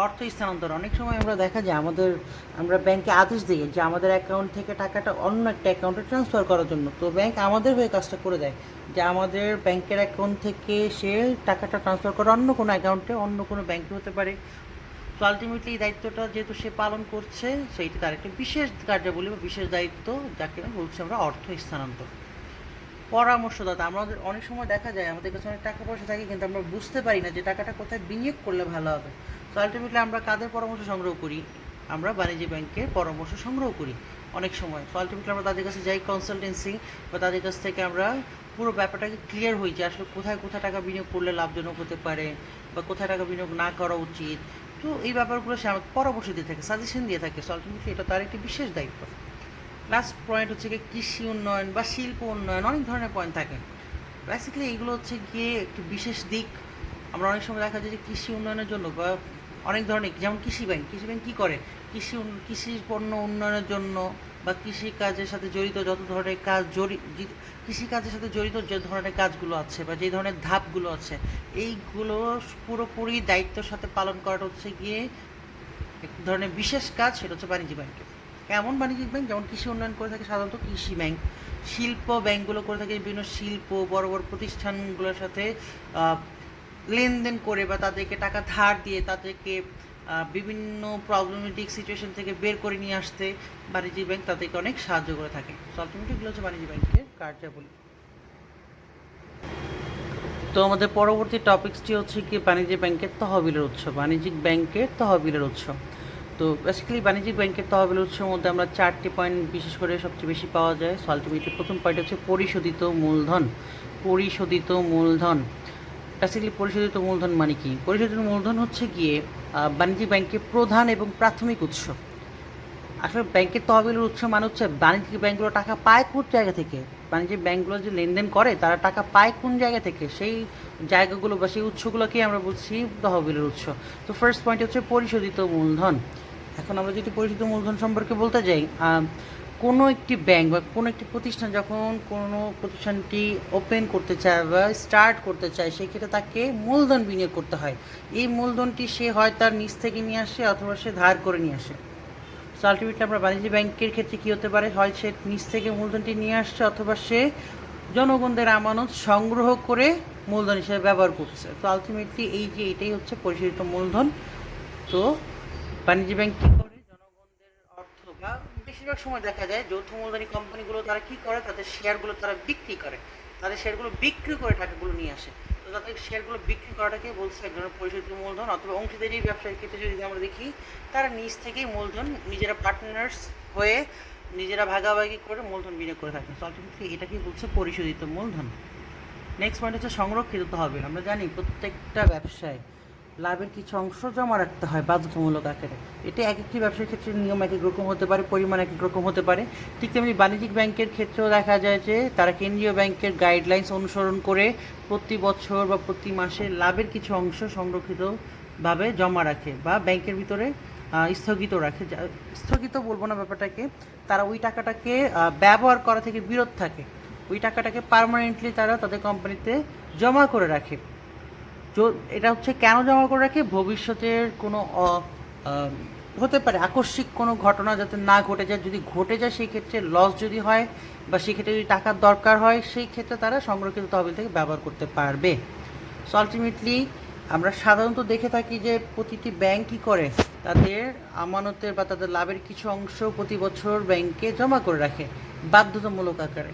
অর্থ স্থানান্তর, অনেক সময় আমরা দেখা যায় আমরা ব্যাংকে আদেশ দিই যে আমাদের অ্যাকাউন্ট থেকে টাকাটা অন্য একটা অ্যাকাউন্টে ট্রান্সফার করার জন্য। তো ব্যাংক আমাদের হয়ে কাজটা করে দেয় যে আমাদের ব্যাংকের অ্যাকাউন্ট থেকে সে টাকাটা ট্রান্সফার করে অন্য কোনো অ্যাকাউন্টে, অন্য কোনো ব্যাংকে হতে পারে। তো আলটিমেটলি এই দায়িত্বটা যেহেতু সে পালন করছে, সেইটি তার একটা বিশেষ কার্যাবলী বা বিশেষ দায়িত্ব, যাকে বলছি আমরা অর্থ স্থানান্তর। পরামর্শদাতা, আমাদের অনেক সময় দেখা যায় আমাদের কাছে অনেক টাকা পয়সা থাকে, কিন্তু আমরা বুঝতে পারি না যে টাকাটা কোথায় বিনিয়োগ করলে ভালো হবে। তো আলটিমেটলি আমরা কাদের পরামর্শ সংগ্রহ করি? আমরা বাণিজ্যিক ব্যাংকের পরামর্শ সংগ্রহ করি অনেক সময়। তো আলটিমেটলি আমরা তাদের কাছে যাই কনসালটেন্সি, বা তাদের কাছ থেকে আমরা পুরো ব্যাপারটাকে ক্লিয়ার হই যে আসলে কোথায় কোথায় টাকা বিনিয়োগ করলে লাভজনক হতে পারে, বা কোথায় টাকা বিনিয়োগ না করা উচিত। তো এই ব্যাপারগুলো সে আমাকে পরামর্শ দিয়ে থাকে, সাজেশন দিয়ে থাকে। সো আলটিমেটলি এটা তার একটি বিশেষ দায়িত্ব। লাস্ট পয়েন্ট হচ্ছে গিয়ে কৃষি উন্নয়ন বা শিল্প উন্নয়ন, অনেক ধরনের পয়েন্ট থাকে। বেসিক্যালি এইগুলো হচ্ছে গিয়ে একটি বিশেষ দিক। আমরা অনেক সময় দেখা যায় যে কৃষি উন্নয়নের জন্য বা অনেক ধরনের, যেমন কৃষি ব্যাংক কী করে? কৃষি পণ্য উন্নয়নের জন্য বা কৃষি কাজের সাথে জড়িত যত ধরনের কাজ কৃষিকাজের সাথে জড়িত যে ধরনের কাজগুলো আছে বা যে ধরনের ধাপগুলো আছে, এইগুলো পুরোপুরি দায়িত্বের সাথে পালন করাটা হচ্ছে গিয়ে এক ধরনের বিশেষ কাজ। সেটা হচ্ছে বাণিজ্যিক ব্যাংকের। কেমন বাণিজ্যিক ব্যাংক? যেমন কৃষি উন্নয়ন করে থাকে সাধারণত কৃষি ব্যাংক। শিল্প ব্যাংকগুলো করে থাকে বিভিন্ন শিল্প বড় বড় প্রতিষ্ঠানগুলোর সাথে লেনদেন করে বা তাদেরকে টাকা ধার দিয়ে তাদেরকে বিভিন্ন প্রবলেমেটিক সিচুয়েশন থেকে বের করে নিয়ে আসতে বাণিজ্যিক ব্যাংক তাদেরকে অনেক সাহায্য করে থাকে। আলটিমেটলি এগুলো হচ্ছে বাণিজ্যিক ব্যাংকের কার্যাবলী। তো আমাদের পরবর্তী টপিকসটি হচ্ছে কি বাণিজ্যিক ব্যাংকের তহবিলের উৎস। বাণিজ্যিক ব্যাংকের তহবিলের উৎস। তো বেসিক্যালি বাণিজ্যিক ব্যাংকের তহবিলের উৎসের মধ্যে আমরা 4টি পয়েন্ট বিশেষ করে সবচেয়ে বেশি পাওয়া যায়। সো আলটিমেটলি প্রথম পয়েন্ট হচ্ছে পরিশোধিত মূলধন। পরিশোধিত মূলধন, বেসিক্যালি পরিশোধিত মূলধন মানে কি? পরিশোধিত মূলধন হচ্ছে গিয়ে বাণিজ্যিক ব্যাংকের প্রধান এবং প্রাথমিক উৎস। আসলে ব্যাংকের তহবিলের উৎস মানে হচ্ছে বাণিজ্যিক ব্যাংকগুলো টাকা পায় কোন জায়গা থেকে, বাণিজ্যিক ব্যাংকগুলো যে লেনদেন করে তারা টাকা পায় কোন জায়গা থেকে, সেই জায়গাগুলো বা সেই উৎসগুলোকে আমরা বলছি তহবিলের উৎস। তো ফার্স্ট পয়েন্ট হচ্ছে পরিশোধিত মূলধন। এখন আমরা যদি পরিশোধিত মূলধন সম্পর্কে বলতে যাই, কোনো একটি ব্যাংক বা কোনো একটি প্রতিষ্ঠান যখন কোনো প্রতিষ্ঠানটি ওপেন করতে চায় বা স্টার্ট করতে চায়, সেক্ষেত্রে তাকে মূলধন বিনিয়োগ করতে হয়। এই মূলধনটি সে হয় তার নিজ থেকে নিয়ে আসে অথবা সে ধার করে নিয়ে আসে। সো আলটিমেটলি আমরা বাণিজ্যিক ব্যাংকের ক্ষেত্রে কী হতে পারে? হয় সে নিজ থেকে মূলধনটি নিয়ে আসছে অথবা সে জনগণদের আমানত সংগ্রহ করে মূলধন হিসেবে ব্যবহার করছে। তো আলটিমেটলি এটাই হচ্ছে পরিশোধিত মূলধন। তো বাণিজ্যিক ব্যাংক কী করে? জনগণদের অর্থ বা বেশিরভাগ সময় দেখা যায় যৌথ মূলধনী কোম্পানিগুলো তারা কী করে? তাদের শেয়ারগুলো তারা বিক্রি করে, তাদের শেয়ারগুলো বিক্রি করে টাকাগুলো নিয়ে আসে। তো তাদের শেয়ারগুলো বিক্রি করাটাকে বলছে এক ধরনের পরিশোধিত মূলধন। অথবা অংশীদারি ব্যবসায়ীর ক্ষেত্রে যদি আমরা দেখি, তারা নিজ থেকেই মূলধন নিজেরা পার্টনার্স হয়ে নিজেরা ভাগাভাগি করে মূলধন বিনিয়োগ করে থাকে। তো আলটিমেটলি এটাকেই বলছে পরিশোধিত মূলধন। নেক্সট পয়েন্ট হচ্ছে সংরক্ষিত তহবিল। আমরা জানি প্রত্যেকটা ব্যবসায় লাভের কিছু অংশ জমা রাখতে হয় বাধ্যতামূলক আকারে। এটা এক একটি ব্যবসার ক্ষেত্রে নিয়ম এক এক রকম হতে পারে, পরিমাণ এক এক রকম হতে পারে। ঠিক তেমনি বাণিজ্যিক ব্যাংকের ক্ষেত্রেও দেখা যায় যে তারা কেন্দ্রীয় ব্যাংকের গাইডলাইন্স অনুসরণ করে প্রতি বছর বা প্রতি মাসে লাভের কিছু অংশ সংরক্ষিতভাবে জমা রাখে বা ব্যাংকের ভিতরে স্থগিত রাখে। স্থগিত বলবো না ব্যাপারটাকে, তারা ওই টাকাটাকে ব্যবহার করা থেকে বিরত থাকে। ওই টাকাটাকে পার্মানেন্টলি তারা তাদের কোম্পানিতে জমা করে রাখে। এটা হচ্ছে কেন জমা করে রাখে? ভবিষ্যতের কোনো হতে পারে আকস্মিক কোনো ঘটনা যাতে না ঘটে যায়। যদি ঘটে যায় সেই ক্ষেত্রে লস যদি হয় বা সেই ক্ষেত্রে যদি টাকার দরকার হয়, সেই ক্ষেত্রে তারা সংরক্ষিত তহবিল থেকে ব্যবহার করতে পারবে। সো আলটিমেটলি আমরা সাধারণত দেখে থাকি যে প্রতিটি ব্যাংক কী করে, তাদের আমানতের বা তাদের লাভের কিছু অংশ প্রতি বছর ব্যাংকে জমা করে রাখে বাধ্যতামূলক আকারে।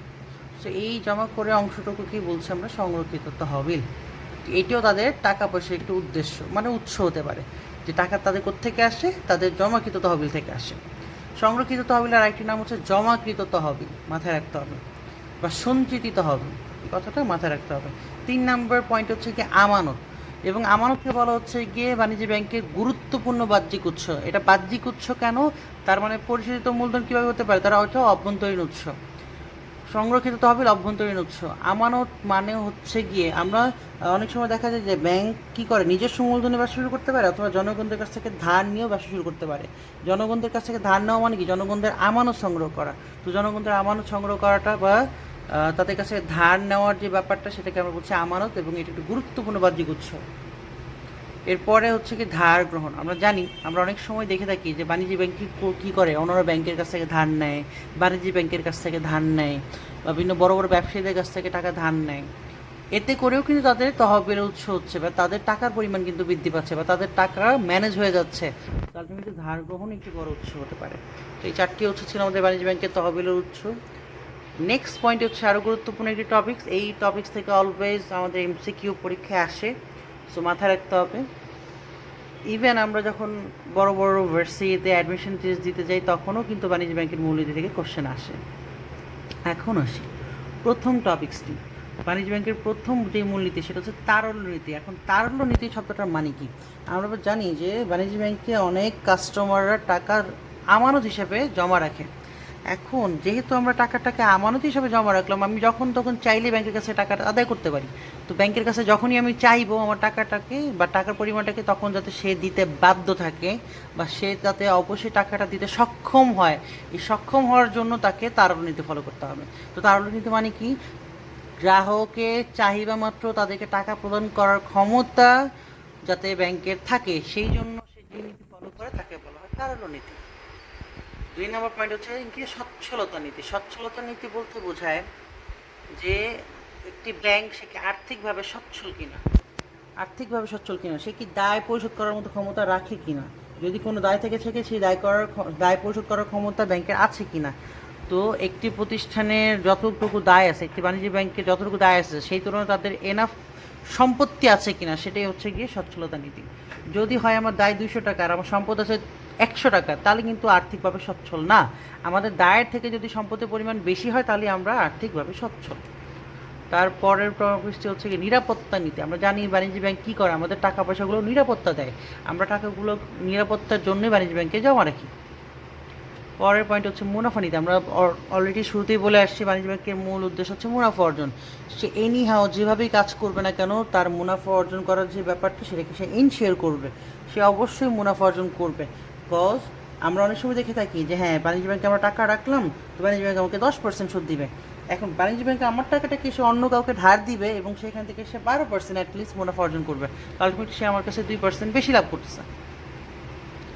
সো এই জমা করে অংশটুকু কি বলছে আমরা সংরক্ষিত তহবিল। এটিও তাদের টাকা পয়সার একটি উদ্দেশ্য, মানে উৎস হতে পারে, যে টাকা তাদের কোত্থেকে আসে, তাদের জমাকৃত তহবিল থেকে আসে। সংরক্ষিত তহবিলের আরেকটি নাম হচ্ছে জমাকৃত তহবিল, মাথায় রাখতে হবে, বা সঞ্চিত তহবিল, এই কথাটা মাথায় রাখতে হবে। 3 নম্বর পয়েন্ট হচ্ছে কি আমানত, এবং আমানতকে বলা হচ্ছে গিয়ে বাণিজ্য ব্যাংকের গুরুত্বপূর্ণ বাহ্যিক উৎস। এটা বাহ্যিক উৎস কেন? তার মানে পরিশোধিত মূলধন কীভাবে হতে পারে, তারা হয়তো অভ্যন্তরীণ উৎস। সংরক্ষিত তহবিল অভ্যন্তরীণ উৎস। আমানত মানে হচ্ছে গিয়ে আমরা অনেক সময় দেখা যায় যে ব্যাংক কী করে, নিজস্ব মূলধনে ব্যবসা শুরু করতে পারে, অথবা জনগণদের কাছ থেকে ধার নিয়েও ব্যবসা শুরু করতে পারে। জনগণদের কাছ থেকে ধার নেওয়া মানে কি, জনগণদের আমানত সংগ্রহ করা। তো জনগণদের আমানত সংগ্রহ করাটা বা তাদের কাছে ধার নেওয়ার যে ব্যাপারটা, সেটাকে আমরা বলছি আমানত, এবং এটি একটি গুরুত্বপূর্ণ বাহ্যিক উৎস। এরপরে হচ্ছে কি ধার গ্রহণ। আমরা জানি, আমরা অনেক সময় দেখে থাকি যে বাণিজ্য ব্যাংক কী করে, অন্যান্য ব্যাংকের কাছ থেকে ধার নেয়, বাণিজ্য ব্যাংকের কাছ থেকে ধার নেয়, বা বিভিন্ন বড় বড় ব্যবসায়ীদের কাছ থেকে টাকা ধার নেয়। এতে করেও কিন্তু তাদের তহবিলের উৎস হচ্ছে, বা তাদের টাকার পরিমাণ কিন্তু বৃদ্ধি পাচ্ছে, বা তাদের টাকা ম্যানেজ হয়ে যাচ্ছে। তার জন্য কিন্তু ধার গ্রহণ একটি বড় উৎস হতে পারে। তো এই 4টি উৎস ছিল আমাদের বাণিজ্য ব্যাংকের তহবিলের উৎস। নেক্সট পয়েন্ট হচ্ছে আরও গুরুত্বপূর্ণ একটি টপিক্স। এই টপিক্স থেকে অলওয়েজ আমাদের এমসিকিউ পরীক্ষায় আসে, সো মাথায় রাখতে হবে। ইভেন আমরা যখন বড় বড় ভার্সিটিতে অ্যাডমিশন টেস্ট দিতে যাই, তখনও কিন্তু বাণিজ্য ব্যাংকের মূলনীতি থেকে কোশ্চেন আসে। এখন আসি প্রথম টপিক্সটি। বাণিজ্য ব্যাংকের প্রথম যে মূলনীতি, সেটা হচ্ছে তারল্য নীতি। এখন তারল্য নীতি শব্দটার মানে কি? আমরা জানি যে বাণিজ্য ব্যাংকে অনেক কাস্টমাররা টাকার আমানত হিসেবে জমা রাখে। এখন যেহেতু আমরা টাকাটাকে আমানত হিসেবে জমা রাখলাম, আমি যখন তখন চাইলে ব্যাংকের কাছে টাকাটা আদায় করতে পারি। তো ব্যাংকের কাছে যখনই আমি চাইবো আমার টাকাটাকে বা টাকার পরিমাণটাকে, তখন যাতে সে দিতে বাধ্য থাকে, বা সে যাতে অবশ্যই টাকাটা দিতে সক্ষম হয়, এই সক্ষম হওয়ার জন্য তাকে তারল্য নীতি ফলো করতে হবে। তো তারল্য নীতি মানে কি? গ্রাহকের চাহিদা মাত্র তাদেরকে টাকা প্রদান করার ক্ষমতা যাতে ব্যাংকের থাকে, সেই জন্য সে যে নীতি ফলো করে তাকে বলা হয় তারল্য নীতি। 2 নম্বর পয়েন্ট হচ্ছে কি সচ্ছলতা নীতি। সচ্ছলতা নীতি বলতে বোঝায় যে একটি ব্যাংক সে কি আর্থিকভাবে সচ্ছল কিনা, আর্থিকভাবে সচ্ছল কিনা, সে কি দায় পরিশোধ করার মতো ক্ষমতা রাখে কিনা। যদি কোনো দায় থেকে থাকে, সেই দায় পরিশোধ করার ক্ষমতা ব্যাংকের আছে কিনা। তো একটি প্রতিষ্ঠানের যতটুকু দায় আছে, একটি বাণিজ্য ব্যাংকের যতটুকু দায় আছে, সেই তুলনায় তাদের এনাফ সম্পত্তি আছে কিনা, সেটাই হচ্ছে গিয়ে সচ্ছলতা নীতি। যদি হয় আমার দায় 200 টাকা আর আমার সম্পদ আছে 100 টাকা, তাহলে কিন্তু আর্থিকভাবে সচ্ছল না। আমাদের দায়ের থেকে যদি সম্পদের পরিমাণ বেশি হয়, তাহলে আমরা আর্থিকভাবে সচ্ছল। তারপরের টপিকটি হচ্ছে কি নিরাপত্তা নীতি। আমরা জানি বাণিজ্য ব্যাংক কী করে, আমাদের টাকা পয়সাগুলো নিরাপত্তা দেয়। আমরা টাকাগুলো নিরাপত্তার জন্যই বাণিজ্য ব্যাংকে জমা রাখি। পরের পয়েন্ট হচ্ছে মুনাফা নীতি। আমরা অলরেডি শুরুতেই বলে আসছি, বাণিজ্য ব্যাংকের মূল উদ্দেশ্য হচ্ছে মুনাফা অর্জন। সে এনিহাও যেভাবেই কাজ করবে না কেন, তার মুনাফা অর্জন করার যে ব্যাপারটা, সেটাকে সে ইনশিওর করবে, সে অবশ্যই মুনাফা অর্জন করবে। বিকজ আমরা অনেক সময় দেখে থাকি যে হ্যাঁ, বাণিজ্য ব্যাংকে আমরা টাকা রাখলাম, তো বাণিজ্য ব্যাংক আমাকে 10% সুদ দিবে। এখন বাণিজ্য ব্যাংকে আমার টাকাটাকে সে অন্য কাউকে ধার দিবে, এবং সেখান থেকে সে 12% অ্যাটলিস্ট মুনাফা অর্জন করবে। আলটিমেটলি সে আমার কাছে 2% বেশি লাভ করতেছে।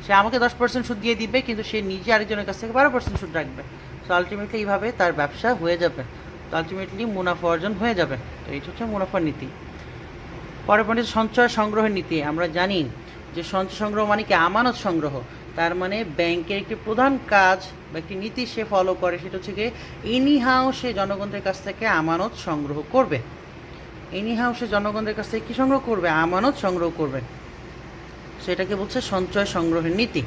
সে আমাকে 10% সুদ দিয়ে দিবে, কিন্তু সে নিজে আরেকজনের কাছ থেকে 12% সুদ রাখবে। সো আলটিমেটলি এইভাবে তার ব্যবসা হয়ে যাবে, তো আলটিমেটলি মুনাফা অর্জন হয়ে যাবে। তো এইটা হচ্ছে মুনাফার নীতি। পরের পয়েন্ট সঞ্চয় সংগ্রহের নীতি। আমরা জানি যে সঞ্চয় সংগ্রহ মানে কি আমানত সংগ্রহ। তার মানে ব্যাংকের একটি প্রধান কাজ বা একটি নীতি সে ফলো করে, সেটা হচ্ছে কি এনিহাও সে জনগণের কাছ থেকে আমানত সংগ্রহ করবে। এনিহাও সে জনগণের কাছ থেকে কী সংগ্রহ করবে? আমানত সংগ্রহ করবে। সেটাকে বলছে সঞ্চয় সংগ্রহের নীতি।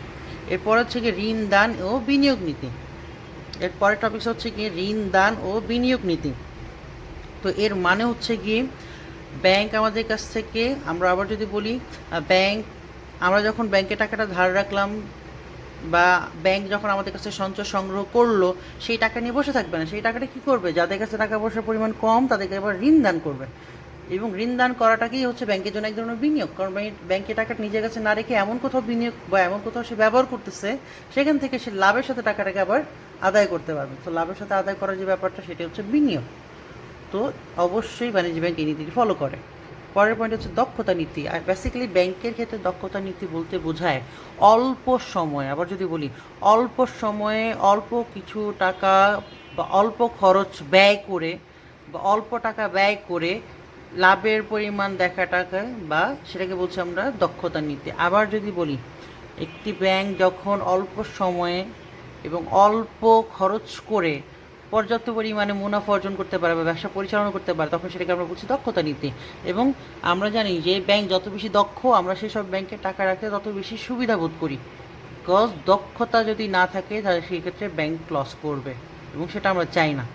এরপর হচ্ছে কি ঋণ দান ও বিনিয়োগ নীতি। এরপরের টপিকস হচ্ছে কি ঋণ দান ও বিনিয়োগ নীতি। তো এর মানে হচ্ছে কি ব্যাংক আমাদের কাছ থেকে, আমরা আবার যদি বলি, আমরা যখন ব্যাংকে টাকাটা ধার রাখলাম, বা ব্যাংক যখন আমাদের কাছে সঞ্চয় সংগ্রহ করলো, সেই টাকা নিয়ে বসে থাকবে না। সেই টাকাটা কী করবে? যাদের কাছে টাকা পয়সার পরিমাণ কম, তাদেরকে আবার ঋণ দান করবে। এবং ঋণ দান করাটাকেই হচ্ছে ব্যাংকের জন্য এক ধরনের বিনিয়োগ। কারণ ব্যাংকে টাকাটা নিজের কাছে না রেখে এমন কোথাও বিনিয়োগ বা এমন কোথাও সে ব্যবহার করতেছে, সেখান থেকে সে লাভের সাথে টাকাটাকে আবার আদায় করতে পারবে। তো লাভের সাথে আদায় করার যে ব্যাপারটা, সেটা হচ্ছে বিনিয়োগ। তো অবশ্যই বাণিজ্য ব্যাংক এই নীতিটি ফলো করে। পরের পয়েন্ট হচ্ছে দক্ষতা নীতি। আর বেসিক্যালি ব্যাংকের ক্ষেত্রে দক্ষতা নীতি বলতে বোঝায় অল্প সময়, আবার যদি বলি অল্প সময়ে অল্প কিছু টাকা বা অল্প খরচ ব্যয় করে, বা অল্প টাকা ব্যয় করে লাভের পরিমাণ দেখাটাকে বা সেটাকে বলছি আমরা দক্ষতা নীতি। আবার যদি বলি একটি ব্যাংক যখন অল্প সময়ে এবং অল্প খরচ করে পর্যাপ্ত পরিমাণে মুনাফা অর্জন করতে পারে বা ব্যবসা পরিচালনা করতে পারে, তখন সেটাকে আমরা বলছি দক্ষতা নীতি। এবং আমরা জানি যে ব্যাংক যত বেশি দক্ষ, আমরা সেসব ব্যাংকে টাকা রাখতে তত বেশি সুবিধা বোধ করি। বিকজ দক্ষতা যদি না থাকে তাহলে সেই ক্ষেত্রে ব্যাংক লস করবে এবং সেটা আমরা চাই না।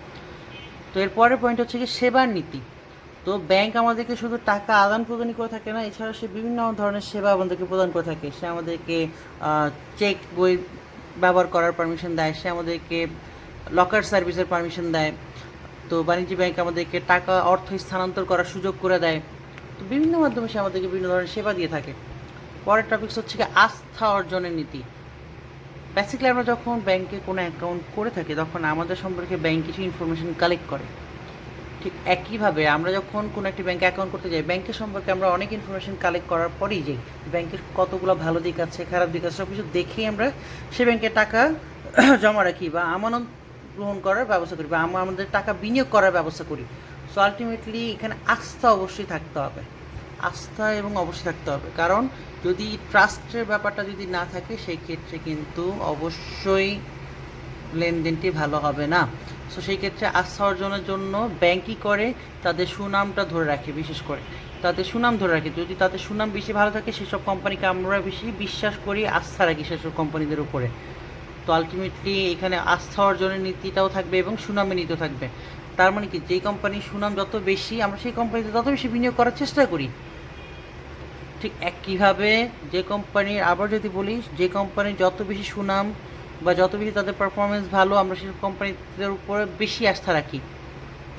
তো এর পরের পয়েন্ট হচ্ছে কি সেবার নীতি। তো ব্যাংক আমাদেরকে শুধু টাকা আদান প্রদানই করে থাকে না, এছাড়া সে বিভিন্ন ধরনের সেবা আমাদেরকে প্রদান করে থাকে। সে আমাদেরকে চেক বই ব্যবহার করার পারমিশন দেয়, সে আমাদেরকে লকার সার্ভিসের পারমিশন দেয়। তো বাণিজ্যিক ব্যাংক আমাদেরকে টাকা অর্থ স্থানান্তর করার সুযোগ করে দেয়। তো বিভিন্ন মাধ্যমে সে আমাদেরকে বিভিন্ন ধরনের সেবা দিয়ে থাকে। পরের টপিকস হচ্ছে কি আস্থা অর্জনের নীতি। বেসিক্যালি আমরা যখন ব্যাংকে কোনো অ্যাকাউন্ট করে থাকি তখন আমাদের সম্পর্কে ব্যাংক কিছু ইনফরমেশন কালেক্ট করে। ঠিক একইভাবে আমরা যখন কোনো একটি ব্যাংকে অ্যাকাউন্ট করতে যাই, ব্যাংকের সম্পর্কে আমরা অনেক ইনফরমেশন কালেক্ট করার পরেই যাই ব্যাংকের কতগুলো ভালো দিক আছে, খারাপ দিক আছে, সব কিছু দেখেই আমরা সে ব্যাংকে টাকা জমা রাখি বা আমানত গ্রহণ করার ব্যবস্থা করি বা আমরা আমাদের টাকা বিনিয়োগ করার ব্যবস্থা করি। সো আলটিমেটলি এখানে আস্থা অবশ্যই থাকতে হবে, আস্থা এবং অবশ্যই থাকতে হবে। কারণ যদি ট্রাস্টের ব্যাপারটা যদি না থাকে সেই ক্ষেত্রে কিন্তু অবশ্যই লেনদেনটি ভালো হবে না। সো সেই ক্ষেত্রে আস্থা অর্জনের জন্য ব্যাংকই করে তাদের সুনামটা ধরে রাখে, বিশেষ করে তাদের সুনাম ধরে রাখে। যদি তাদের সুনাম বেশি ভালো থাকে সেসব কোম্পানিকে আমরা বেশি বিশ্বাস করি, আস্থা রাখি সেসব কোম্পানিদের উপরে। তো আলটিমেটলি এখানে আস্থা অর্জনের নীতিটাও থাকবে এবং সুনামের নীতিও থাকবে। তার মানে কি, যেই কোম্পানির সুনাম যত বেশি আমরা সেই কোম্পানিতে তত বেশি বিনিয়োগ করার চেষ্টা করি। ঠিক একইভাবে যে কোম্পানির, আবার যদি বলি, যে কোম্পানির যত বেশি সুনাম বা যত বেশি তাদের পারফরমেন্স ভালো, আমরা সেই কোম্পানিদের উপরে বেশি আস্থা রাখি।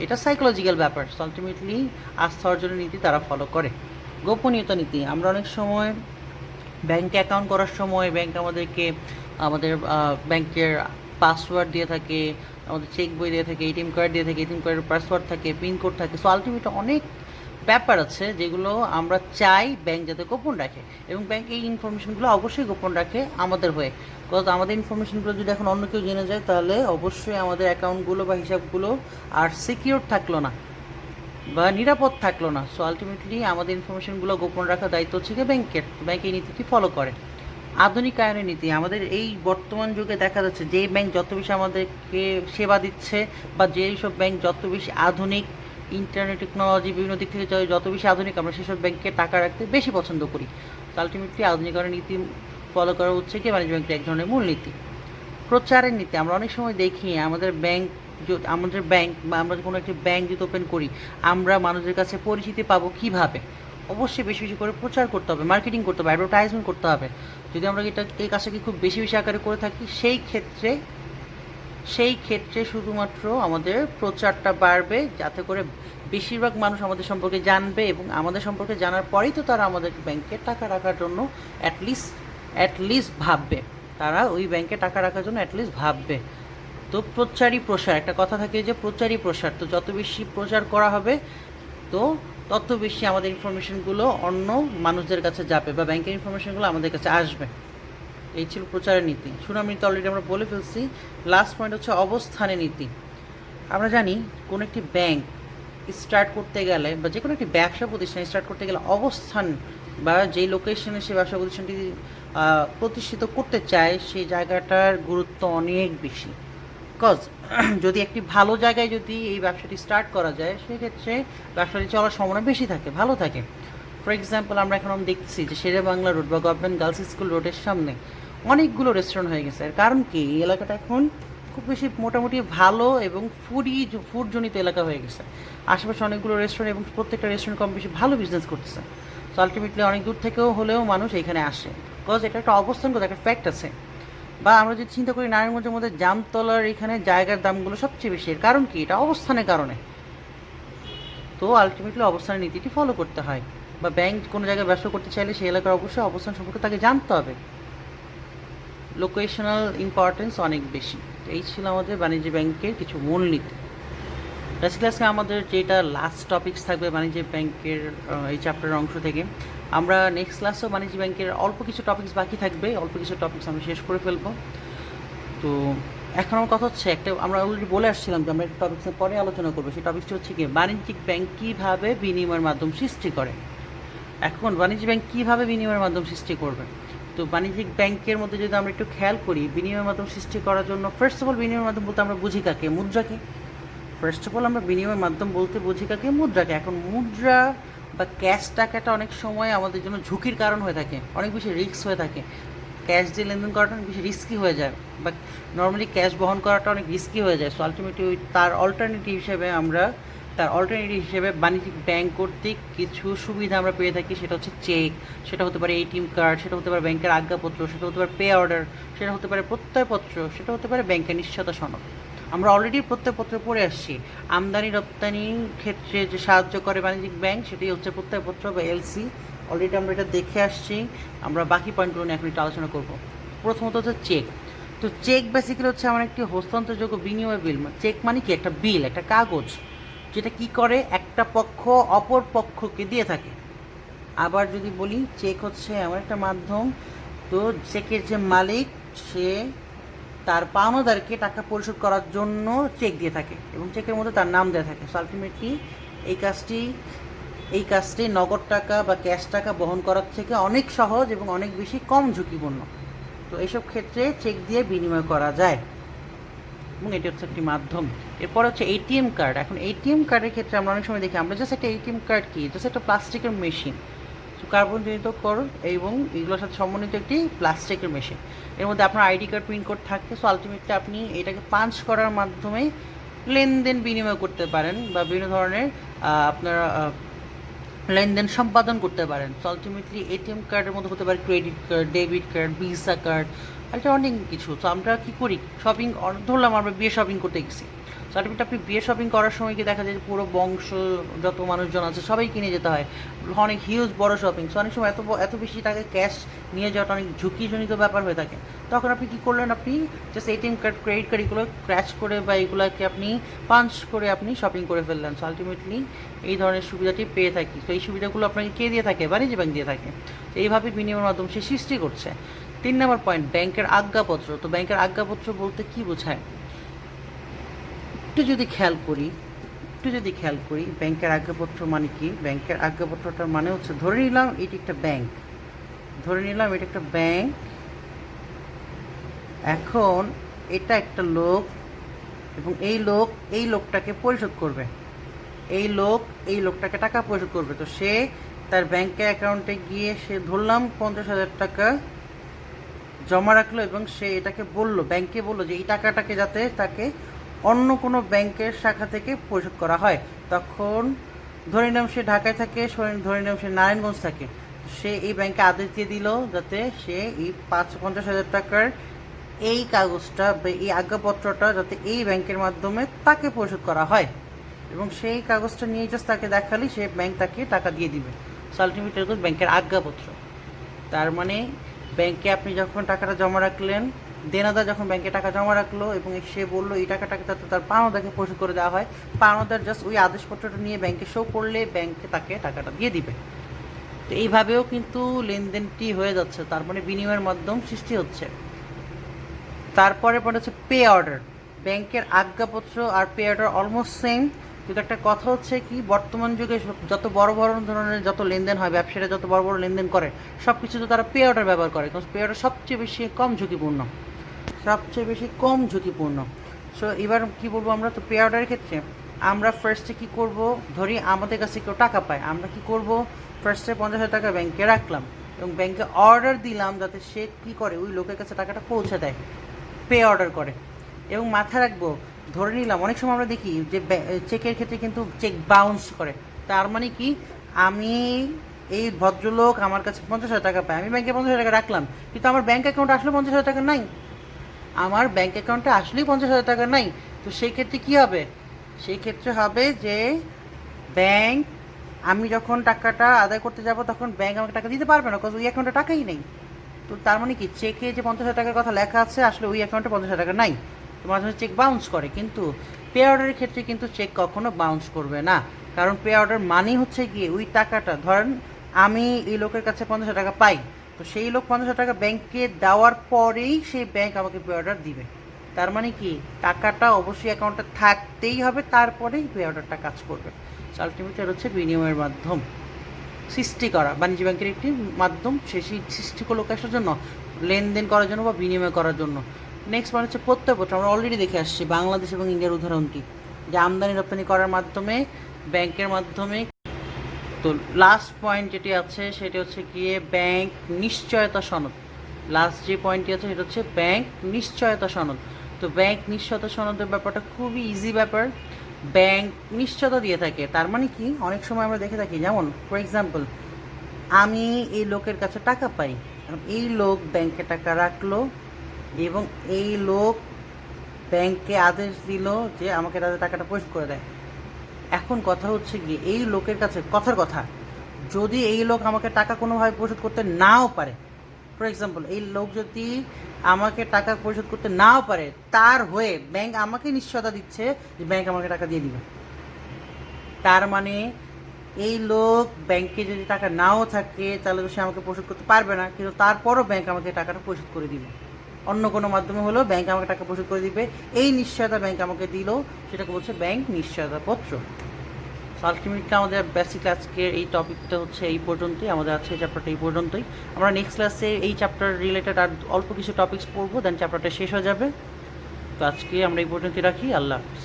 এটা সাইকোলজিক্যাল ব্যাপার। আলটিমেটলি আস্থা অর্জনের নীতি তারা ফলো করে। গোপনীয়তা নীতি। আমরা অনেক সময় ব্যাংকে অ্যাকাউন্ট করার সময় ব্যাংক আমাদেরকে আমাদের ব্যাংকের পাসওয়ার্ড দিয়ে থাকে, আমাদের চেক বই দিয়ে থাকে, এটিএম কার্ড দিয়ে থাকে, এটিএম কার্ডের পাসওয়ার্ড থাকে, পিনকোড থাকে। সো আলটিমেটলি অনেক ব্যাপার আছে যেগুলো আমরা চাই ব্যাংক যাতে গোপন রাখে, এবং ব্যাংক এই ইনফরমেশনগুলো অবশ্যই গোপন রাখে আমাদের হয়ে। বিকজ আমাদের ইনফরমেশনগুলো যদি এখন অন্য কেউ জেনে যায় তাহলে অবশ্যই আমাদের অ্যাকাউন্টগুলো বা হিসাবগুলো আর সিকিউর থাকলো না বা নিরাপদ থাকলো না। সো আলটিমেটলি আমাদের ইনফরমেশনগুলো গোপন রাখার দায়িত্ব হচ্ছে কি ব্যাংকের। ব্যাংক এই নীতিটি ফলো করে। আধুনিকায়নের নীতি। আমাদের এই বর্তমান যুগে দেখা যাচ্ছে যে ব্যাংক যত বেশি আমাদেরকে সেবা দিচ্ছে বা যেই সব ব্যাংক যত বেশি আধুনিক, ইন্টারনেট টেকনোলজি বিভিন্ন দিক থেকে যত বেশি আধুনিক, আমরা সেসব ব্যাংকে টাকা রাখতে বেশি পছন্দ করি। তো আলটিমেটলি আধুনিকরণের নীতি ফলো করা হচ্ছে কি বাণিজ্য ব্যাংকের এক ধরনের মূলনীতি। প্রচারের নীতি। আমরা অনেক সময় দেখি আমাদের ব্যাংক বা আমরা কোনো একটি ব্যাংক যদি ওপেন করি, আমরা মানুষের কাছে পরিচিতি পাবো কিভাবে? অবশ্যই বেশি বেশি করে প্রচার করতে হবে, মার্কেটিং করতে হবে, অ্যাডভার্টাইজমেন্ট করতে হবে। যদি আমরা এই কাজটাকে খুব বেশি বেশি আকারে করে থাকি সেই ক্ষেত্রে শুধুমাত্র আমাদের প্রচারটা বাড়বে, যাতে করে বেশিরভাগ মানুষ আমাদের সম্পর্কে জানবে, এবং আমাদের সম্পর্কে জানার পরেই তো তারা আমাদের ব্যাংকে টাকা রাখার জন্য অ্যাটলিস্ট ভাববে। তারা ওই ব্যাংকে টাকা রাখার জন্য অ্যাটলিস্ট ভাববে। তো প্রচারই প্রসার, একটা কথা থাকে যে প্রচারই প্রসার। তো যত বেশি প্রচার করা হবে তো তত বেশি আমাদের ইনফরমেশনগুলো অন্য মানুষদের কাছে যাবে বা ব্যাংকের ইনফরমেশনগুলো আমাদের কাছে আসবে। এই ছিল প্রচারের নীতি। সুনাম নীতি অলরেডি আমরা বলে ফেলছি। লাস্ট পয়েন্ট হচ্ছে অবস্থানের নীতি। আমরা জানি কোনো একটি ব্যাংক স্টার্ট করতে গেলে বা যে কোনো একটি ব্যবসা প্রতিষ্ঠান স্টার্ট করতে গেলে অবস্থান বা যেই লোকেশনে সে ব্যবসা প্রতিষ্ঠানটি প্রতিষ্ঠিত করতে চায় সেই জায়গাটার গুরুত্ব অনেক বেশি। বিকজ যদি একটি ভালো জায়গায় যদি এই ব্যবসাটি স্টার্ট করা যায় সেক্ষেত্রে ব্যবসাটি চলার সম্ভাবনা বেশি থাকে, ভালো থাকে। ফর এক্সাম্পল আমরা এখন দেখছি যে শেরে বাংলা রোড বা গভর্নমেন্ট গার্লস স্কুল রোডের সামনে অনেকগুলো রেস্টুরেন্ট হয়ে গেছে। এর কারণ কি, এই এলাকাটা এখন খুব বেশি মোটামুটি ভালো এবং ফুডজনিত এলাকা হয়ে গেছে। আশেপাশে অনেকগুলো রেস্টুরেন্ট এবং প্রত্যেকটা রেস্টুরেন্ট কম বেশি ভালো বিজনেস করতেছে। সো আলটিমেটলি অনেক দূর থেকেও হলেও মানুষ এখানে আসে, বিকজ এটা একটা অবস্থানগত একটা ফ্যাক্ট আছে। বা আমরা যদি চিন্তা করি নারায়ণগঞ্জের মধ্যে জামতলার এখানে জায়গার দামগুলো সবচেয়ে বেশি, এর কারণ কি, এটা অবস্থানের কারণে। তো আলটিমেটলি অবস্থানের নীতিটি ফলো করতে হয়। বা ব্যাংক কোনো জায়গায় ব্যবসা করতে চাইলে সেই এলাকার অবশ্যই অবস্থান সম্পর্কে তাকে জানতে হবে। লোকেশনাল ইম্পর্টেন্স অনেক বেশি। এই ছিল আমাদের বাণিজ্য ব্যাংকের কিছু মূলনীতি। আজকে আমাদের যেটা লাস্ট টপিকস থাকবে বাণিজ্য ব্যাংকের এই চ্যাপ্টারের অংশ থেকে, আমরা নেক্সট ক্লাসেও বাণিজ্য ব্যাংকের অল্প কিছু টপিকস বাকি থাকবে, অল্প কিছু টপিকস আমরা শেষ করে ফেলবো। তো এখন আমার কথা হচ্ছে একটা, আমরা অলরেডি বলে আসছিলাম যে আমরা একটা টপিক পরে আলোচনা করবো। সেই টপিকটা হচ্ছে কি, বাণিজ্যিক ব্যাংক কীভাবে বিনিময়ের মাধ্যম সৃষ্টি করে। এখন বাণিজ্যিক ব্যাংক কীভাবে বিনিময়ের মাধ্যম সৃষ্টি করবে, তো বাণিজ্যিক ব্যাংকের মধ্যে যদি আমরা একটু খেয়াল করি, বিনিময় মাধ্যম সৃষ্টি করার জন্য ফার্স্ট অফ অল বিনিময় মাধ্যম বলতে আমরা বুঝি কাকে? মুদ্রাকে। ফার্স্ট অফ অল আমরা বিনিময় মাধ্যম বলতে বুঝি কাকে? মুদ্রাকে। এখন মুদ্রা বা ক্যাশ টাকাটা অনেক সময় আমাদের জন্য ঝুঁকির কারণ হয়ে থাকে, অনেক বেশি রিস্ক হয়ে থাকে। ক্যাশ দিয়ে লেনদেন করাটা অনেক বেশি রিস্কি হয়ে যায়, বা নর্মালি ক্যাশ বহন করাটা অনেক রিস্কি হয়ে যায়। সো আলটিমেটলি তার অল্টারনেটিভ হিসেবে বাণিজ্যিক ব্যাংক কর্তৃক কিছু সুবিধা আমরা পেয়ে থাকি। সেটা হচ্ছে চেক, সেটা হতে পারে এটিএম কার্ড, সেটা হতে পারে ব্যাংকের আজ্ঞাপত্র, সেটা হতে পারে পে অর্ডার, সেটা হতে পারে প্রত্যয়পত্র, সেটা হতে পারে ব্যাংকের নিশ্চয়তা সনদ। আমরা অলরেডি প্রত্যয়পত্র পড়ে আসছি। আমদানি রপ্তানির ক্ষেত্রে যে সাহায্য করে বাণিজ্যিক ব্যাংক, সেটাই হচ্ছে প্রত্যয়পত্র বা এলসি। অলরেডি আমরা এটা দেখে আসছি। আমরা বাকি পয়েন্টগুলো নিয়ে এখন একটু আলোচনা করব। প্রথমত হচ্ছে চেক। তো চেক বেসিক্যালি হচ্ছে আমার একটি হস্তান্তরযোগ্য বিনিময় বিল। চেক মানে কি? একটা বিল, একটা কাগজ, যেটা কি করে একটা পক্ষ অপর পক্ষকে দিয়ে থাকে। আবার যদি বলি, চেক হচ্ছে এমন একটা মাধ্যম, তো চেকের যে মালিক সে তার পাওনাদারকে টাকা পরিশোধ করার জন্য চেক দিয়ে থাকে এবং চেকের মধ্যে তার নাম দেওয়া থাকে। সো আলটিমেটলি এই কাজটি নগদ টাকা বা ক্যাশ টাকা বহন করার থেকে অনেক সহজ এবং অনেক বেশি কম ঝুঁকিপূর্ণ। তো এইসব ক্ষেত্রে চেক দিয়ে বিনিময় করা যায় এবং এটি হচ্ছে একটি মাধ্যম। এরপর হচ্ছে এটিএম কার্ড। এখন এটিএম কার্ডের ক্ষেত্রে আমরা অনেক সময় দেখি, আমরা জাস্ট একটা এটিএম কার্ড কি, জাস্ট একটা প্লাস্টিকের মেশিন, কার্বনজনিত কর এবং এগুলোর সাথে সমন্বিত একটি প্লাস্টিকের মেশিন। এর মধ্যে আপনার আইডি কার্ড প্রিন্ট কোড থাকে। সো আলটিমেটলি আপনি এটাকে পাঞ্চ করার মাধ্যমে লেনদেন বিনিময় করতে পারেন বা বিভিন্ন ধরনের আপনারা লেনদেন সম্পাদন করতে পারেন। সো আলটিমেটলি এটিএম কার্ডের মধ্যে হতে পারে credit card, debit card, visa card, এটা অনেক কিছু। তো আমরা কী করি, শপিং ধরলাম আমরা বিয়ে শপিং করতে গেছি। সো আলটিমেটলি আপনি বিয়ে শপিং করার সময় কি দেখা যায় যে পুরো বংশ যত মানুষজন আছে সবাই কিনে যেতে হয়, অনেক হিউজ বড় শপিং। সো অনেক সময় এত বেশি টাকা ক্যাশ নিয়ে যাওয়াটা অনেক ঝুঁকিজনিত ব্যাপার হয়ে থাকে। তখন আপনি কী করলেন, আপনি just ATM card, credit card এগুলো ক্র্যাচ করে বা এগুলোকে আপনি পাঞ্চ করে আপনি শপিং করে ফেললেন। সো আলটিমেটলি এই ধরনের সুবিধাটি পেয়ে থাকি। তো এই সুবিধাগুলো আপনাকে কে দিয়ে থাকে? বাণিজ্য ব্যাংক দিয়ে থাকে। তো এইভাবে বিনিময়ের মাধ্যম সে সৃষ্টি করছে। 3 নম্বর পয়েন্ট, ব্যাংকের আজ্ঞাপত্র। তো ব্যাংকের আজ্ঞাপত্র বলতে কি বোঝায়? একটু যদি খেয়াল করি ব্যাংকের আজ্ঞাপত্র মানে কি? ব্যাংকের আজ্ঞাপত্রটার মানে হচ্ছে, ধরে নিলাম এটা একটা ব্যাংক, এখন এটা একটা লোক এবং এই লোকটাকে পরিশোধ করবে, এই লোকটাকে টাকা পরিশোধ করবে। তো সে তার ব্যাংকের অ্যাকাউন্টে গিয়ে সে ধরলাম 50,000 টাকা জমা রাখলো এবং সে এটাকে ব্যাংকে বললো যে এই টাকাটাকে যাতে তাকে অন্য কোনো ব্যাংকের শাখা থেকে পরিশোধ করা হয়। তখন ধরে নিলাম সে ঢাকায় থাকে, ধরে নিলাম সে নারায়ণগঞ্জ থাকে, সে এই ব্যাংকে আদেশ দিয়ে দিল যাতে সে এই 50,000 টাকার এই কাগজটা বা এই আজ্ঞাপত্রটা যাতে এই ব্যাংকের মাধ্যমে তাকে পরিশোধ করা হয়, এবং সেই কাগজটা নিয়ে জাস্ট তাকে দেখালেই সে ব্যাংক তাকে টাকা দিয়ে দিবে। আলটিমেটলি ব্যাংকের আজ্ঞাপত্র। তার মানে ব্যাংকে আপনি যখন টাকাটা জমা রাখলেন, দেনাদার যখন ব্যাংকে টাকা জমা রাখলো এবং সে বললো এই টাকাটাকে যাতে তার পাওনাদারকে পরিশোধ করে দেওয়া হয়, পাওনাদার জাস্ট ওই আদেশপত্রটা নিয়ে ব্যাংকে শো করলে ব্যাংকে তাকে টাকাটা দিয়ে দিবে। তো এইভাবেও কিন্তু লেনদেনটি হয়ে যাচ্ছে, তার মানে বিনিময়ের মাধ্যম সৃষ্টি হচ্ছে। তারপরে পরে হচ্ছে পে অর্ডার। ব্যাংকের আজ্ঞাপত্র আর পে অর্ডার অলমোস্ট সেম, কিন্তু একটা কথা হচ্ছে কি, বর্তমান যুগে যত বড় ধরনের যত লেনদেন হয়, ব্যবসায়ীরা যত বড় লেনদেন করে, সব কিছু তো তারা পে অর্ডার ব্যবহার করে, কারণ পে অর্ডার সবচেয়ে বেশি কম ঝুঁকিপূর্ণ। সো এবার কি বলবো আমরা, তো পে অর্ডারের ক্ষেত্রে আমরা ফার্স্টে কি করব, ধরি আমাদের কাছে কেউ টাকা পায়, আমরা কি করব, ফার্স্টে 50,000 টাকা ব্যাংকে রাখলাম এবং ব্যাংকে অর্ডার দিলাম যাতে সে কী করে, ওই লোকের কাছে টাকাটা পৌঁছে দেয়, পে অর্ডার করে। এবং মাথায় রাখবো, ধরে নিলাম অনেক সময় আমরা দেখি যে চেকের ক্ষেত্রে কিন্তু চেক বাউন্স করে। তার মানে কি, আমি এই ভদ্রলোক আমার কাছে 50,000 টাকা পায়, আমি ব্যাংকে 50,000 টাকা রাখলাম, কিন্তু আমার ব্যাংক অ্যাকাউন্টে আসলে 50,000 টাকা নাই, তো সেই ক্ষেত্রে কী হবে? সেই ক্ষেত্রে হবে যে ব্যাংক, আমি যখন টাকাটা আদায় করতে যাব তখন ব্যাংক আমাকে টাকা দিতে পারবে না, কারণ ওই অ্যাকাউন্টে টাকাই নেই। তো তার মানে কি, চেকে যে 50,000 টাকার কথা লেখা আছে আসলে ওই অ্যাকাউন্টে 50,000 টাকা নাই, তো মাঝে মাঝে চেক বাউন্স করে। কিন্তু পে অর্ডারের ক্ষেত্রে কিন্তু চেক কখনো বাউন্স করবে না, কারণ পে অর্ডার মানেই হচ্ছে গিয়ে ওই টাকাটা, ধরেন আমি এই লোকের কাছে 50,000 টাকা পাই, তো সেই লোক 50,000 টাকা ব্যাংকে দেওয়ার পরেই সেই ব্যাংক আমাকে পে অর্ডার দিবে। তার মানে কি টাকাটা অবশ্যই অ্যাকাউন্টে থাকতেই হবে, তারপরেই পে অর্ডারটা কাজ করবে। আলটিমেটলি এটা হচ্ছে বিনিময়ের মাধ্যম সৃষ্টি করা, বাণিজ্য ব্যাংকের একটি মাধ্যম, সেই সৃষ্টি করলো কাজের জন্য, লেনদেন করার জন্য বা বিনিময় করার জন্য। নেক্সট মানে হচ্ছে প্রত্যয়পত্র। আমরা অলরেডি দেখে আসছি বাংলাদেশ এবং ইন্ডিয়ার উদাহরণটি, যে আমদানি রপ্তানি করার মাধ্যমে ব্যাংকের মাধ্যমে। তো লাস্ট পয়েন্ট যেটি আছে সেটি হচ্ছে গিয়ে ব্যাংক নিশ্চয়তা সনদ। লাস্ট যে পয়েন্টটি আছে সেটা হচ্ছে ব্যাংক নিশ্চয়তা সনদ। তো ব্যাংক নিশ্চয়তা সনদের ব্যাপারটা খুবই ইজি ব্যাপার। ব্যাংক নিশ্চয়তা দিয়ে থাকে, তার মানে কি অনেক সময় আমরা দেখে থাকি, যেমন ফর এক্সাম্পল আমি এই লোকের কাছে টাকা পাই, এই লোক ব্যাংকে টাকা রাখলো এবং এই লোক ব্যাংকে আদেশ দিল যে আমাকে তাদের টাকাটা পরিশোধ করে দেয়। এখন কথা হচ্ছে গিয়ে এই লোকের কাছে কথার কথা, যদি এই লোক আমাকে টাকা কোনোভাবে পরিশোধ করতে নাও পারে, ফর এক্সাম্পল এই লোক যদি আমাকে টাকা পরিশোধ করতে নাও পারে, তার হয়ে ব্যাংক আমাকে নিশ্চয়তা দিচ্ছে যে ব্যাংক আমাকে টাকা দিয়ে দিবে। তার মানে এই লোক ব্যাংকে যদি টাকা নাও থাকে তাহলে তো সে আমাকে পরিশোধ করতে পারবে না, কিন্তু তারপরও ব্যাংক আমাকে টাকাটা পরিশোধ করে দিবে। অন্য কোনো মাধ্যমে হলেও ব্যাংক আমাকে টাকা পরিশোধ করে দিবে, এই নিশ্চয়তা ব্যাংক আমাকে দিল, সেটাকে বলছে ব্যাংক নিশ্চয়তাপত্র। আলটিমেটলি আমাদের বেসিক আজকের এই টপিকটা হচ্ছে এই পর্যন্তই, আমাদের আজকে চ্যাপ্টারটা এই পর্যন্তই। আমরা নেক্সট ক্লাসে এই চ্যাপ্টার রিলেটেড আর অল্প কিছু টপিকস পড়বো, দেন চ্যাপ্টারটা শেষ হয়ে যাবে। তো আজকে আমরা এই পর্যন্তই রাখি। আল্লাহ হাফিজ।